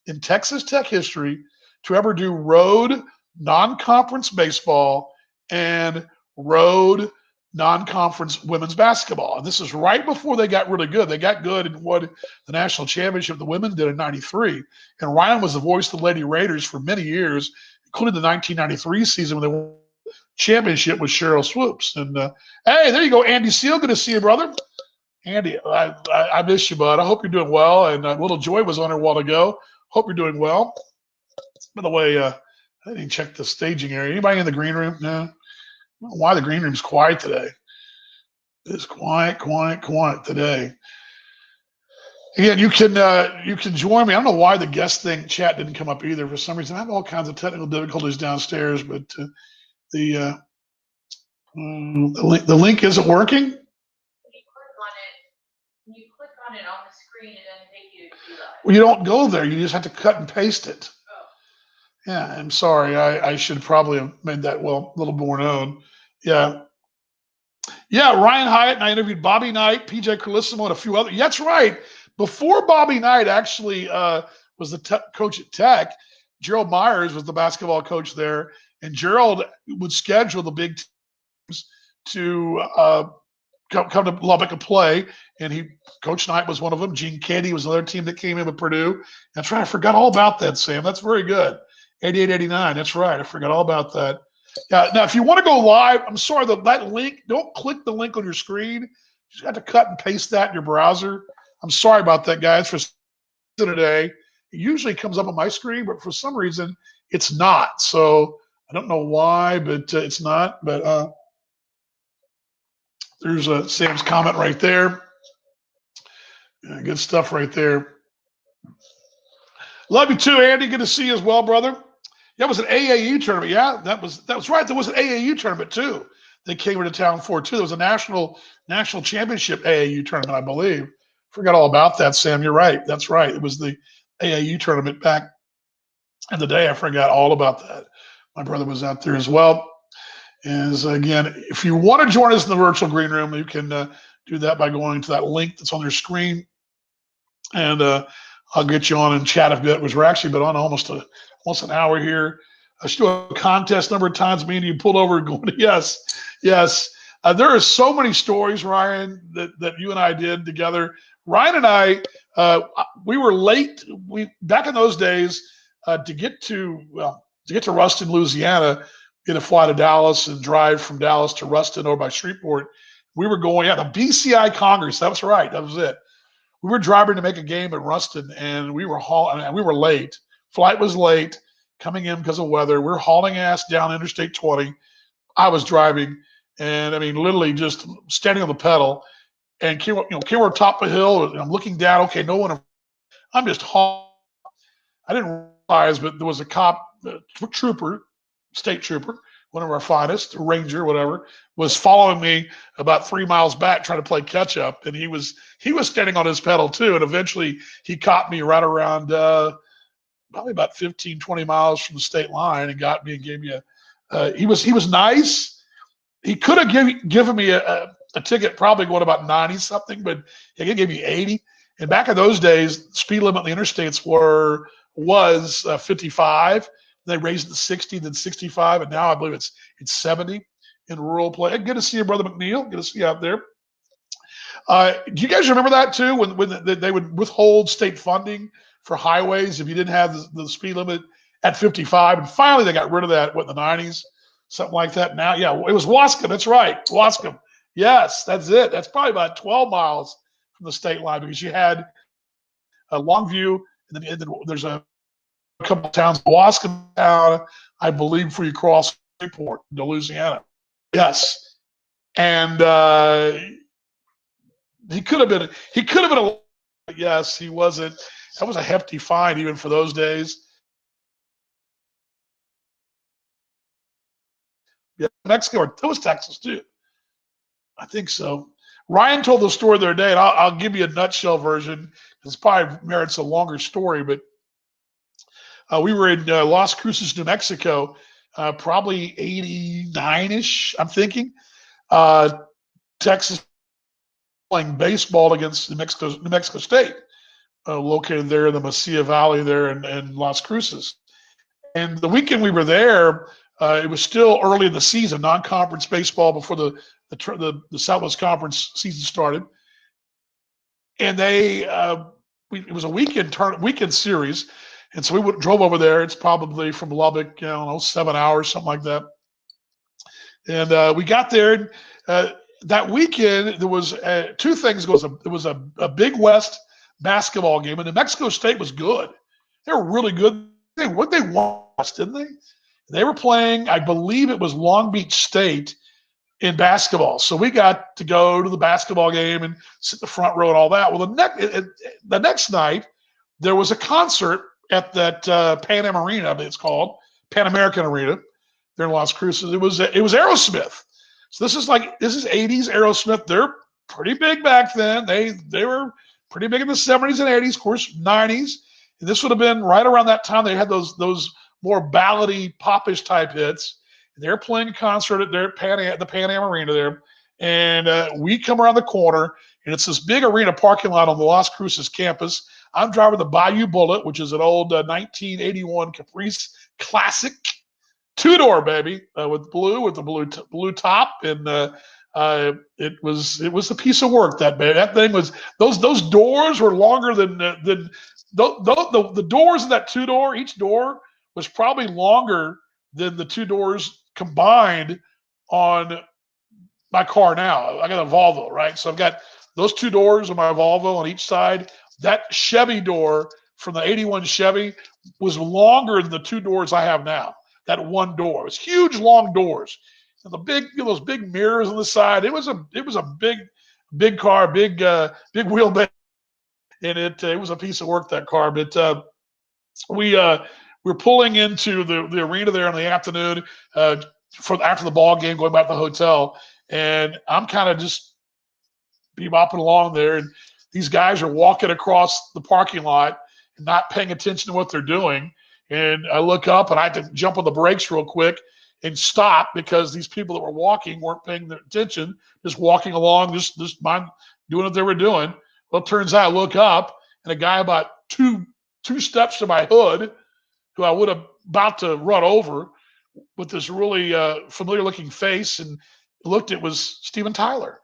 in Texas Tech history to ever do road non-conference baseball and road non-conference women's basketball. And this is right before they got really good. They got good and won the national championship. The women did in '93. And Ryan was the voice of the Lady Raiders for many years, including the 1993 season when they won the championship with Cheryl Swoops. And hey, there you go, Andy Seal. Good to see you, brother. Andy, I miss you, bud. I hope you're doing well. And little Joy was on here a while ago. Hope you're doing well. By the way, I didn't check the staging area. Anybody in the green room? No. I don't know why the green room's quiet today. It's quiet today. Again, you can join me. I don't know why the guest thing chat didn't come up either. For some reason, I have all kinds of technical difficulties downstairs, but the link isn't working. When you click on it on the screen, it doesn't take you to do that. Well, you don't go there. You just have to cut and paste it. Yeah, I'm sorry. I should probably have made that a little more known. Yeah. Yeah, Ryan Hyatt and I interviewed Bobby Knight, PJ Carlissimo, and a few other. That's right. Before Bobby Knight actually was the coach at Tech, Gerald Myers was the basketball coach there, and Gerald would schedule the big teams to come to Lubbock and play. And Coach Knight was one of them. Gene Keady was another team that came in with Purdue. That's right. I forgot all about that, Sam. That's very good. 88, 89. That's right. I forgot all about that. Yeah. Now, if you want to go live, I'm sorry, that link, don't click the link on your screen. You just have to cut and paste that in your browser. I'm sorry about that, guys, for today. It usually comes up on my screen, but for some reason, it's not. So I don't know why, but it's not. But there's Sam's comment right there. Yeah, good stuff right there. Love you too, Andy. Good to see you as well, brother. That was an AAU tournament. Yeah, that was right. There was an AAU tournament too. They came into town for too. There was a national championship AAU tournament, I believe. Forgot all about that, Sam. You're right. That's right. It was the AAU tournament back in the day. I forgot all about that. My brother was out there as well. Is again, if you want to join us in the virtual green room, you can do that by going to that link that's on your screen, and I'll get you on and chat a bit. Because we're actually been on almost an hour here. I should do a contest number of times. Me and you pulled over and going, yes. There are so many stories, Ryan, that you and I did together. Ryan and I, we were late. Back in those days, to get to Ruston, Louisiana, get a fly to Dallas and drive from Dallas to Ruston or by Shreveport. We were going the BCI Congress. That was right. That was it. We were driving to make a game at Ruston, and we were late. Flight was late coming in because of weather. We're hauling ass down Interstate 20. I was driving, and I mean, literally just standing on the pedal, and came over top of a hill, and I'm looking down. Okay, no one. I'm just hauling. I didn't realize, but there was a cop, state trooper, one of our finest, a ranger, whatever, was following me about 3 miles back trying to play catch up, and he was standing on his pedal too, and eventually he caught me right around probably about 15, 20 miles from the state line and got me and gave me he was nice. He could have given me a ticket probably going about 90 something, but he gave me 80. And back in those days, speed limit on the interstates was 55. They raised it to 60, then 65, and now I believe it's 70 in rural play. Good to see you, Brother McNeil. Good to see you out there. Do you guys remember that too, when they would withhold state funding for highways if you didn't have the speed limit at 55? And finally, they got rid of that, in the 90s? Something like that. Now, yeah, it was Wascom. That's right, Wascom. Yes, that's it. That's probably about 12 miles from the state line because you had Longview, and then there's a couple of towns, Wascom town, I believe, before you cross Shreveport to Louisiana. Yes, and he could have been yes, he wasn't. That was a hefty fine even for those days. Yeah, Mexico, or it was Texas too. I think so. Ryan told the story the other day, and I'll give you a nutshell version. It's probably merits a longer story, but we were in Las Cruces, New Mexico, probably 89-ish, I'm thinking. Texas playing baseball against New Mexico State, located there in the Mesilla Valley there in Las Cruces. And the weekend we were there, it was still early in the season, non-conference baseball before the Southwest Conference season started. And it was a weekend series. And so we drove over there. It's probably from Lubbock, 7 hours, something like that. And we got there. That weekend, there was two things. There was a Big West basketball game, and New Mexico State was good. They were really good. They won, didn't they? They were playing, I believe it was Long Beach State in basketball. So we got to go to the basketball game and sit in the front row and all that. Well, the next night, there was a concert at that Pan Am Arena, it's called Pan American Arena there in Las Cruces. It was Aerosmith. So this is 80s Aerosmith. They're pretty big back then. They were pretty big in the 70s and 80s, of course, 90s. And this would have been right around that time they had those more ballady, popish type hits. They're playing a concert at the Pan Am Arena there, and we come around the corner, and it's this big arena parking lot on the Las Cruces campus. I'm driving the Bayou Bullet, which is an old 1981 Caprice Classic, two-door baby, with the blue top, and it was a piece of work. That thing was, those doors were longer than the doors in that two-door. Each door was probably longer than the two doors combined on my car now. I got a Volvo, right? So I've got those two doors on my Volvo on each side. That Chevy door from the 81 Chevy was longer than the two doors I have now. That one door. It's huge, long doors. And those big mirrors on the side. It was a big car, big wheelbase, and it was a piece of work, that car. But we're pulling into the arena there in the afternoon after the ball game, going back to the hotel, and I'm kind of just bebopping along there, and these guys are walking across the parking lot and not paying attention to what they're doing. And I look up, and I had to jump on the brakes real quick and stop, because these people that were walking weren't paying their attention, just walking along, just mind doing what they were doing. Well, it turns out I look up, and a guy about two steps to my hood, who I would have about to run over, with this really familiar looking face, and looked, it was Steven Tyler.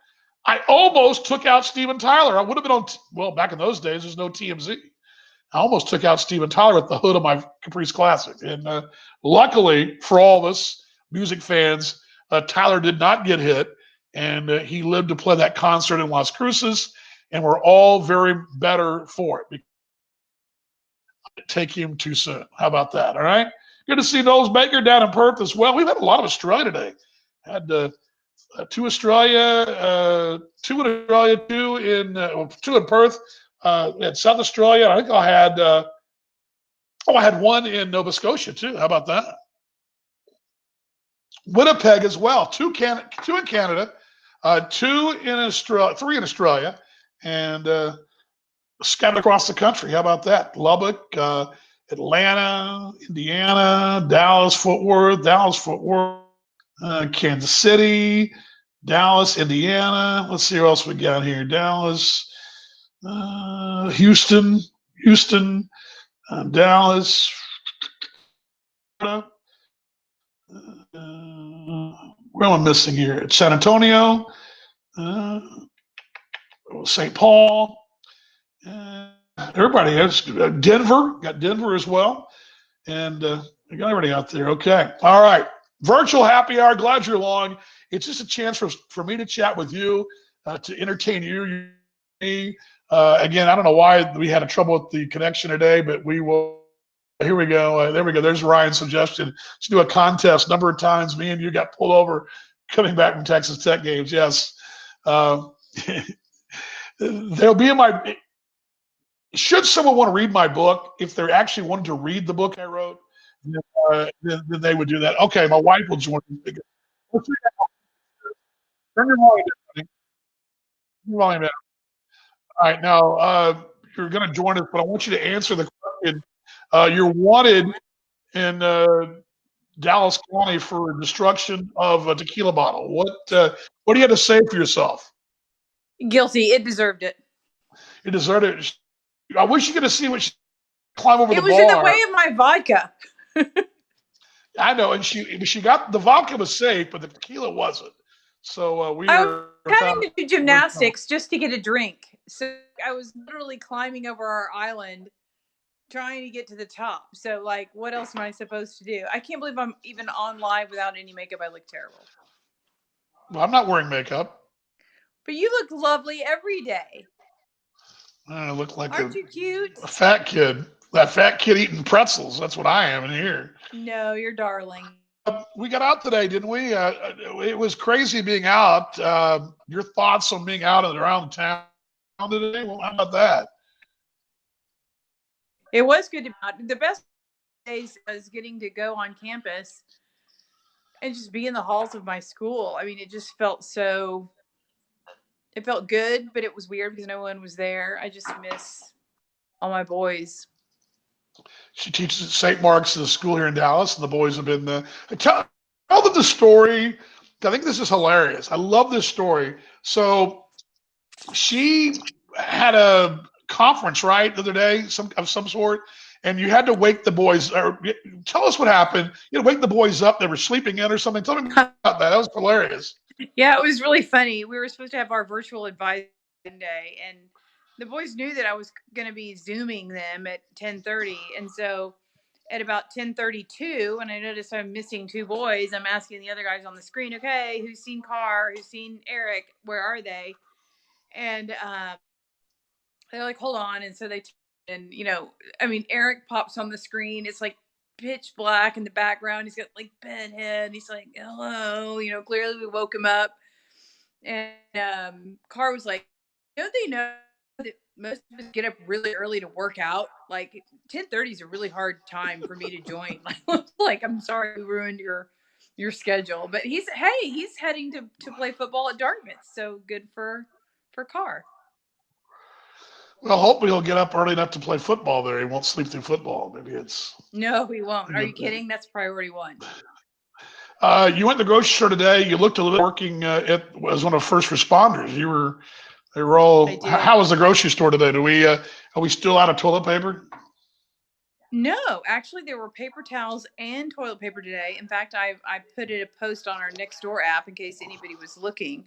I almost took out Steven Tyler. I would have been well, back in those days, there's no TMZ. I almost took out Steven Tyler at the hood of my Caprice Classic. And luckily for all of us music fans, Tyler did not get hit, and he lived to play that concert in Las Cruces, and we're all very better for it. Take him too soon. How about that? All right. Good to see Knowles Baker down in Perth as well. We've had a lot of Australia today. Had two Australia, two in Australia, two in Perth. At South Australia. I think I had one in Nova Scotia too. How about that? Winnipeg as well. Two in Canada, two in Australia, three in Australia, and scattered across the country. How about that? Lubbock, Atlanta, Indiana, Dallas, Fort Worth, Kansas City, Dallas, Indiana. Let's see what else we got here. Dallas, Houston, Dallas, where am I missing here? San Antonio, St. Paul, everybody has Denver, got Denver as well, and I got everybody out there. Okay, all right. Virtual happy hour. Glad you're along. It's just a chance for me to chat with you, to entertain you. Again, I don't know why we had a trouble with the connection today, but we will. Here we go. There we go. There's Ryan's suggestion. Let's do a contest. Number of times me and you got pulled over coming back from Texas Tech games. Yes. They'll be in my. Should someone want to read my book, if they're actually wanting to read the book I wrote, then they would do that. Okay, my wife will join me. Turn your volume down. Turn your volume down. All right, now you're going to join us, but I want you to answer the question. You're wanted in Dallas County for destruction of a tequila bottle. What do you have to say for yourself? Guilty. It deserved it. It deserved it. I wish you could have seen what she climb over the bar. It was in the way of my vodka. I know, and she got the vodka was safe, but the tequila wasn't. So I was having to do gymnastics just to get a drink. So I was literally climbing over our island trying to get to the top. So, like, what else am I supposed to do? I can't believe I'm even on live without any makeup. I look terrible. Well, I'm not wearing makeup. But you look lovely every day. I look like Aren't you cute? A fat kid. That fat kid eating pretzels. That's what I am in here. No, you're darling. We got out today, didn't we? It was crazy being out. Your thoughts on being out and around town today? Well, how about that? It was good to be out. The best days was getting to go on campus and just be in the halls of my school. I mean, it just felt so. It felt good, but it was weird because no one was there. I just miss all my boys. She teaches at St. Mark's, the school here in Dallas, and the boys have been. Tell them the story. I think this is hilarious. I love this story. So she had a conference, right, the other day, of some sort, and you had to wake the boys. Or tell us what happened. You had to wake the boys up. They were sleeping in or something. Tell me about that. That was hilarious. Yeah, it was really funny. We were supposed to have our virtual advice day, and the boys knew that I was going to be zooming them at 10:30, and so at about 10:32, when I noticed I'm missing two boys, I'm asking the other guys on the screen, okay, who's seen Carr, who's seen Eric, where are they? And they're like, hold on. And so and Eric pops on the screen. It's like pitch black in the background. He's got like bed head. He's like, hello, clearly we woke him up. And Carr was like, don't they know that most of us get up really early to work out? Like 10:30 is a really hard time for me to join. Like, I'm sorry we ruined your schedule. But he's heading to play football at Dartmouth. So good for Carr. Well, hopefully he'll get up early enough to play football there. He won't sleep through football. Maybe it's. No, he won't. Are you kidding? That's priority one. You went to the grocery store today. You looked a little working as one of the first responders. They were all. How was the grocery store today? Are we still out of toilet paper? No, actually, there were paper towels and toilet paper today. In fact, I put a post on our Nextdoor app in case anybody was looking,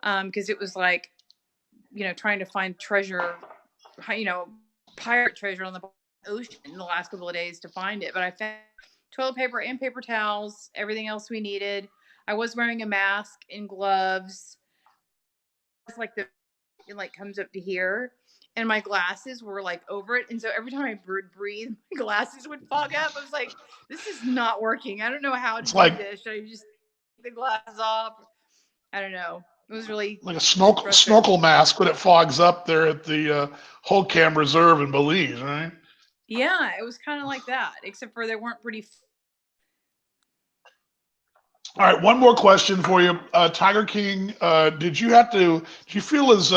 because it was like, trying to find treasure, pirate treasure on the ocean in the last couple of days to find it. But I found toilet paper and paper towels, everything else we needed. I was wearing a mask and gloves. It's like it comes up to here, and my glasses were like over it. And so every time I would breathe, my glasses would fog up. I was like, this is not working. I don't know how to do this. Should I just take the glasses off? I don't know. It was really like a snorkel mask when it fogs up there at the Holcam Reserve in Belize, right? Yeah, it was kind of like that, except for they weren't pretty. All right, one more question for you, Tiger King. Did you feel as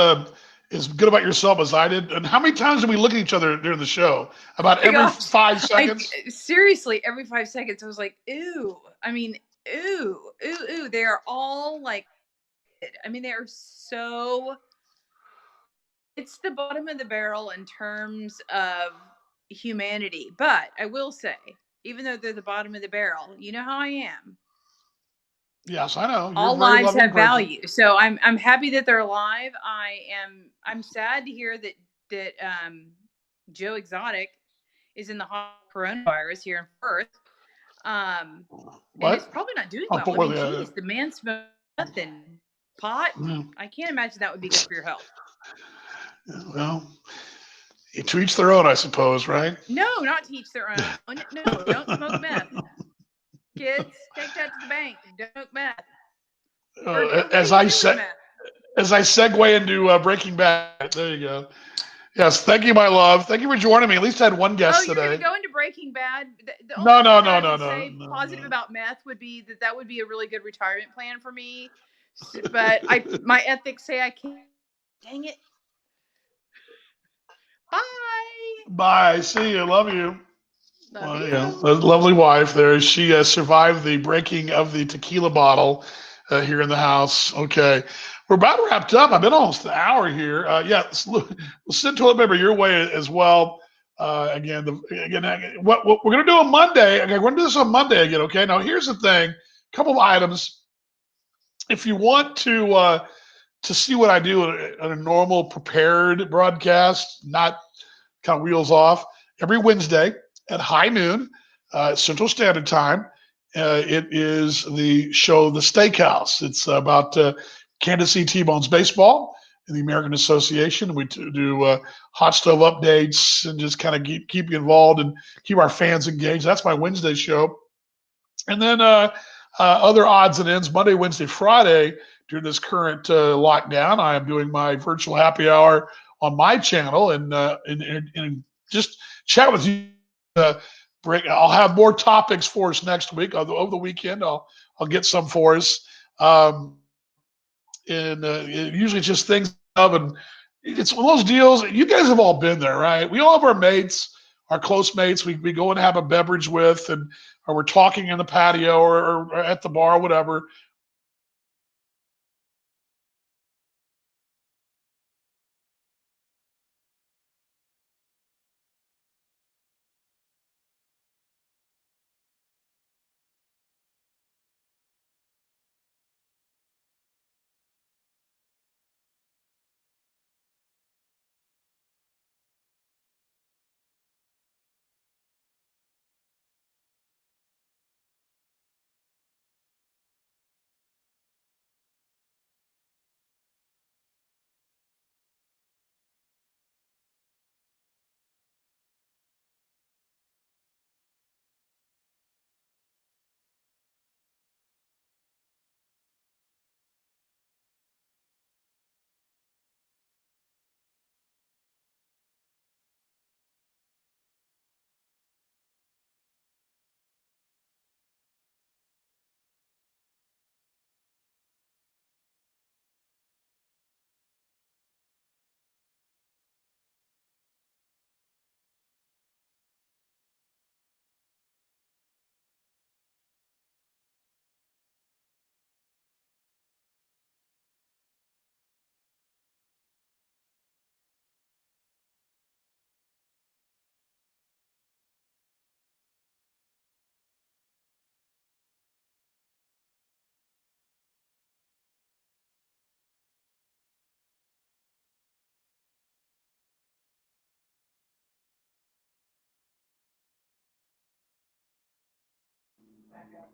good about yourself as I did? And how many times did we look at each other during the show? About every 5 seconds. Seriously, every 5 seconds, I was like, "Ooh!" I mean, "Ooh, ooh, ooh!" They are all like, they are so. It's the bottom of the barrel in terms of humanity, but I will say, even though they're the bottom of the barrel, you know how I am. Yes, I know. All lives have value, so I'm happy that they're alive. I'm sad to hear that Joe Exotic is in the coronavirus here in Perth. And it's probably not doing well. I mean, geez, the man smokes meth and pot. I can't imagine that would be good for your health. Well, to each their own, I suppose, right? No, not to each their own. No, don't smoke meth. Kids, take that to the bank. Don't smoke meth. As I segue into Breaking Bad, there you go. Yes, thank you, my love. Thank you for joining me. At least I had one guest today. You're going to go into Breaking Bad? No. Positive about meth would be that would be a really good retirement plan for me. But my ethics say I can't. Dang it. Bye. Bye. See you. Love you. A lovely wife there. She survived the breaking of the tequila bottle here in the house. Okay. We're about wrapped up. I've been almost an hour here. We'll send toilet paper your way as well. What we're going to do on Monday. Okay, we're going to do this on Monday again. Okay. Now, here's the thing. A couple of items. If you want to see what I do on a normal prepared broadcast, not kind of wheels off, every Wednesday at high noon, Central Standard Time, it is the show The Steakhouse. It's about Kansas City T-Bones baseball and the American Association. We do hot stove updates and just kind of keep you involved and keep our fans engaged. That's my Wednesday show. And then other odds and ends, Monday, Wednesday, Friday, during this current lockdown, I am doing my virtual happy hour on my channel and just chat with you. I'll have more topics for us next week. Over the weekend, I'll get some for us. Usually it's just things and it's one of those deals. You guys have all been there, right? We all have our mates our close mates we go and have a beverage with, and or we're talking in the patio or at the bar, whatever.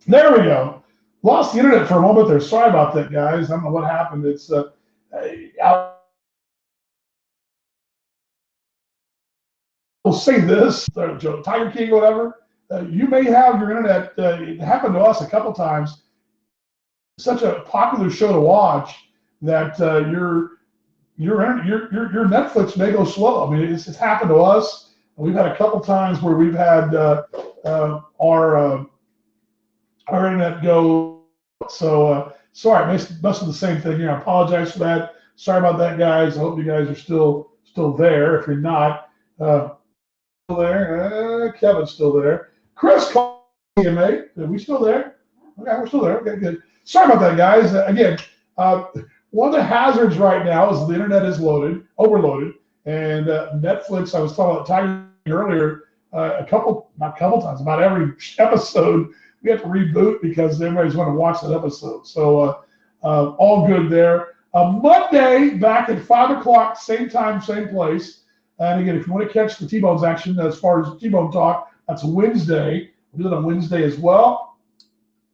There we go. Lost the internet for a moment there. Sorry about that, guys. I don't know what happened. It's I will say this, Tiger King, whatever. You may have your internet. It happened to us a couple times. Such a popular show to watch that your Netflix may go slow. I mean, it's happened to us. We've had a couple times where we've had our internet go. So sorry, must have the same thing here. I apologize for that. Sorry about that, guys. I hope you guys are still there. If you're not, still there. Kevin's still there. Chris, mate. Are we still there? Okay, we're still there. Okay, good. Sorry about that, guys. Again, one of the hazards right now is the internet is overloaded, and Netflix. I was talking about Tiger earlier. Not a couple times, about every episode, we have to reboot because everybody's going to watch that episode. So all good there. Monday, back at 5 o'clock, same time, same place. And again, if you want to catch the T-Bones action, as far as T-Bone talk, that's Wednesday. We'll do it on Wednesday as well.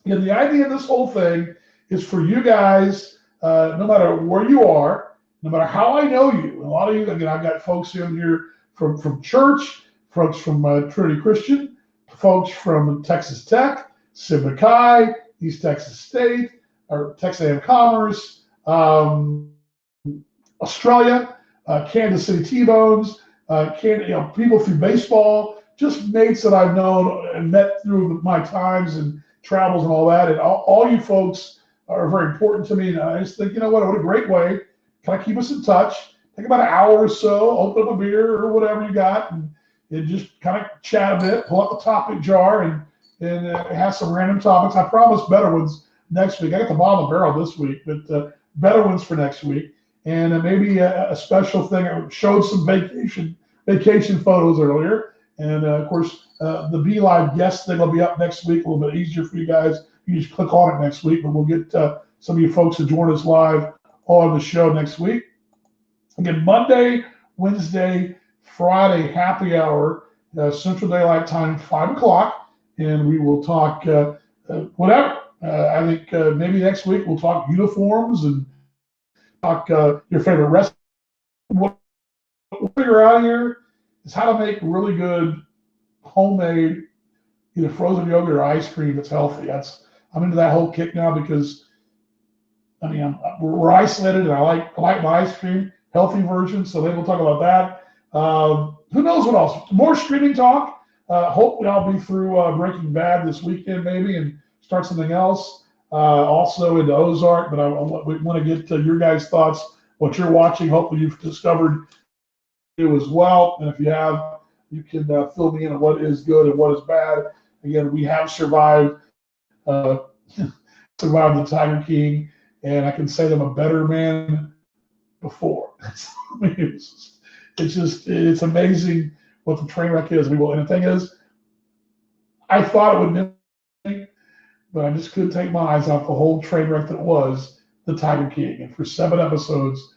And the idea of this whole thing is for you guys, no matter where you are, no matter how I know you, a lot of you, again, I've got folks in here from church, folks from Trinity Christian, folks from Texas Tech, Sigma Chi, East Texas State, or Texas A&M Commerce, Australia, Kansas City T-Bones, people through baseball, just mates that I've known and met through my times and travels and all that. And all you folks are very important to me. And I just think, you know what a great way. Kind of keep us in touch. Take about an hour or so, open up a beer or whatever you got, and just kind of chat a bit, pull up a topic jar and have some random topics. I promise better ones next week. I got the bottom of the barrel this week, but better ones for next week. And maybe a special thing. I showed some vacation photos earlier. And of course, the Be Live guest thing will be up next week. A little bit easier for you guys. You just click on it next week, but we'll get some of you folks to join us live on the show next week. Again, Monday, Wednesday, Friday, happy hour, Central Daylight Time, 5 o'clock, and we will talk whatever. I think maybe next week we'll talk uniforms and talk your favorite restaurant. What we'll figure out here is how to make really good homemade either frozen yogurt or ice cream that's healthy. I'm into that whole kick now because I mean we're isolated and I like my ice cream healthy version. So maybe we'll talk about that. Who knows what else? More streaming talk. Hopefully I'll be through Breaking Bad this weekend maybe and start something else. Also into Ozark, but we want to get your guys' thoughts, what you're watching. Hopefully you've discovered it as well. And if you have, you can fill me in on what is good and what is bad. Again, we have survived survived the Tiger King, and I can say I'm a better man before. I mean, it's amazing what the train wreck is. And the thing is, I thought it would miss me, but I just couldn't take my eyes off the whole train wreck that was the Tiger King. And for 7 episodes,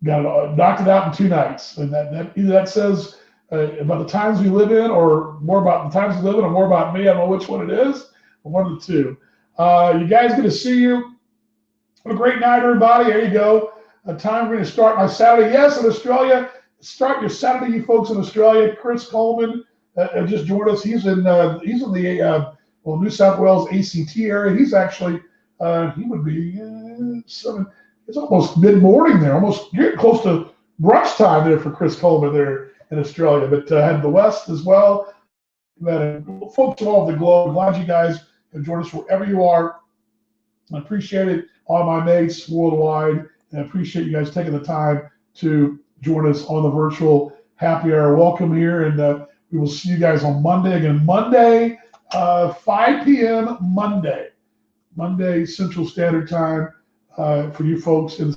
knocked it out in 2 nights. And that either that says about the times we live in, or more about the times we live in, or more about me. I don't know which one it is, but one of the two. You guys, good to see you. Have a great night, everybody. There you go. Time we're going to start my Saturday. Yes, in Australia. Start your Saturday, you folks in Australia. Chris Coleman just joined us. He's in the New South Wales ACT area. He's actually he would be 7. It's almost mid-morning there, almost getting close to brunch time there for Chris Coleman there in Australia. But had the West as well. Folks all over the globe. Glad you guys have joined us wherever you are. I appreciate it. All my mates worldwide, and I appreciate you guys taking the time to join us on the virtual happy hour. Welcome here, and we will see you guys on Monday. Again, Monday, 5 p.m. Monday Central Standard Time for you folks. And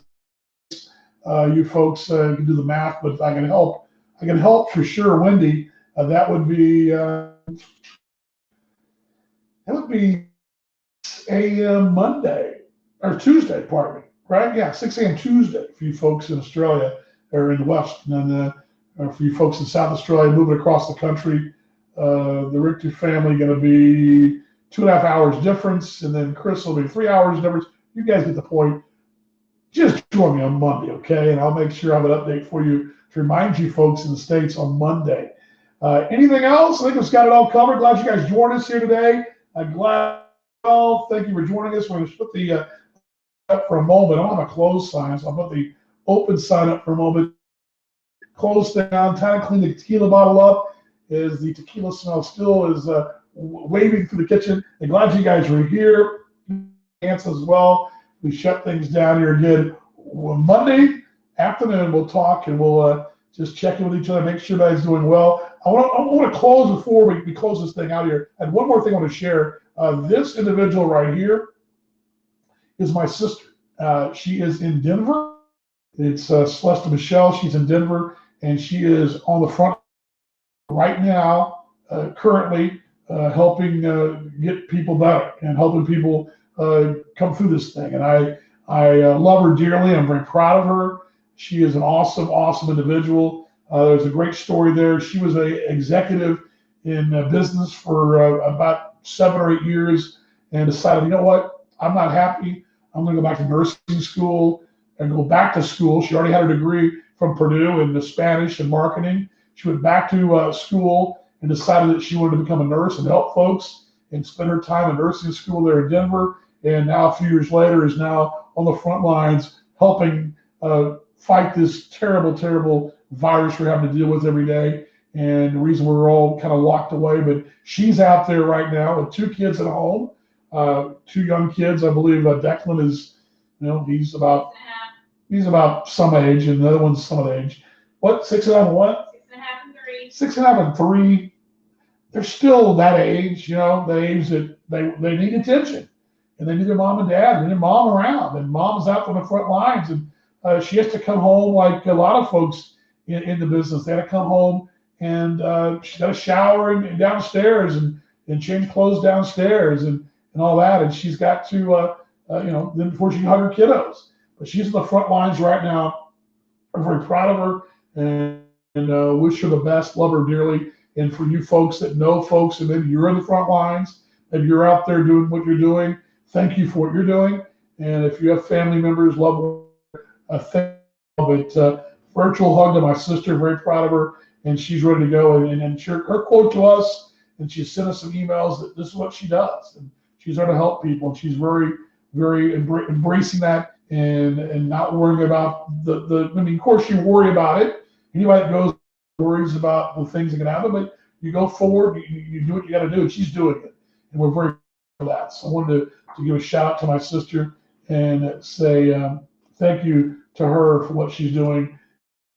you folks can do the math, but I can help. I can help for sure, Wendy. That would be 6 a.m. Monday or Tuesday, pardon me. Right? Yeah, 6 a.m. Tuesday for you folks in Australia or in the West, and then for you folks in South Australia moving across the country. The Richter family going to be 2.5 hours difference, and then Chris will be 3 hours difference. You guys get the point. Just join me on Monday, okay? And I'll make sure I have an update for you to remind you folks in the States on Monday. Anything else? I think we've got it all covered. Glad you guys joined us here today. Thank you for joining us. We're going to put the up for a moment. I don't have a closed sign, so I'll put the open sign up for a moment. Close down, time to clean the tequila bottle up as the tequila smell still is waving through the kitchen. And glad you guys were here. As well. We shut things down here again. Monday afternoon, we'll talk and we'll just check in with each other, make sure everybody's doing well. I want to close before we close this thing out here. And one more thing I want to share. This individual right here is my sister. She is in Denver. It's Celeste Michelle. She's in Denver, and she is on the front right now, currently helping get people better and helping people come through this thing. And I love her dearly. I'm very proud of her. She is an awesome individual. There's a great story there. She was an executive in business for about 7 or 8 years and decided, you know what, I'm not happy. I'm going to go back to nursing school and go back to school. She already had her degree from Purdue in the Spanish and marketing. She went back to school and decided that she wanted to become a nurse and help folks and spend her time in nursing school there in Denver. And now a few years later is now on the front lines helping fight this terrible virus we're having to deal with every day. And the reason we're all kind of locked away, but she's out there right now with 2 kids at home, 2 young kids. I believe Declan is, he's about some age, and the other one's some of the age. What, 6.5 and what? 6.5 and 3. 6.5 and 3. They're still that age, the age that they need attention. And they need their mom and dad, and their mom around. And mom's out on the front lines, and she has to come home like a lot of folks in the business. They had to come home, and she's got to shower and downstairs and change clothes downstairs and all that. And she's got to, then before she can hug her kiddos. But she's in the front lines right now. I'm very proud of her and wish her the best, love her dearly. And for you folks that know folks, and maybe you're in the front lines, maybe you're out there doing what you're doing, thank you for what you're doing. And if you have family members, loved ones, thank you. But virtual hug to my sister, very proud of her, and she's ready to go. And her quote to us, and she sent us some emails that this is what she does. And she's there to help people, and she's very embracing that and not worrying about of course you worry about it. Anybody that goes worries about the things that can happen, but you go forward, you do what you got to do, and she's doing it. And we're very for that. So I wanted to give a shout out to my sister and say thank you to her for what she's doing.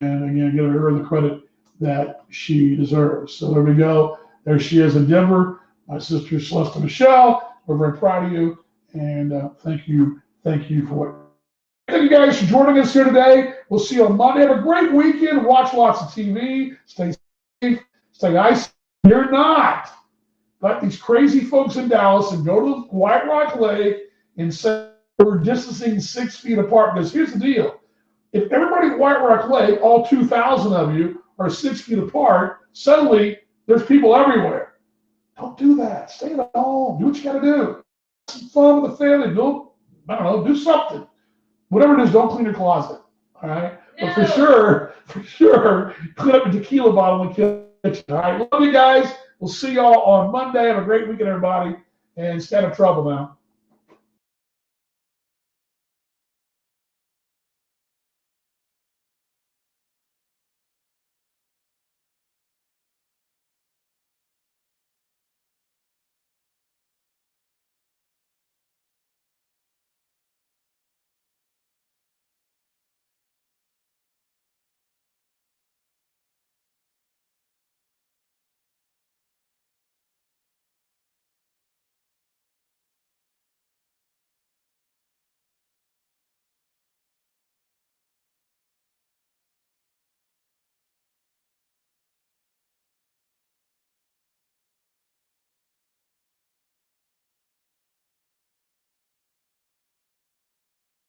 And again, give her the credit that she deserves. So there we go. There she is in Denver. My sister Celeste Michelle. We're very proud of you, and thank you for what. Thank you guys for joining us here today. We'll see you on Monday. Have a great weekend. Watch lots of TV. Stay safe. Stay isolated. You're not like these crazy folks in Dallas and go to White Rock Lake and say we're distancing 6 feet apart. Because here's the deal. If everybody at White Rock Lake, all 2,000 of you, are 6 feet apart, suddenly there's people everywhere. Don't do that. Stay at home. Do what you got to do. Have some fun with the family. Do something. Whatever it is, don't clean your closet. All right? No. But for sure, clean up your tequila bottle in the kitchen. All right? Love you guys. We'll see y'all on Monday. Have a great weekend, everybody. And stay out of trouble now.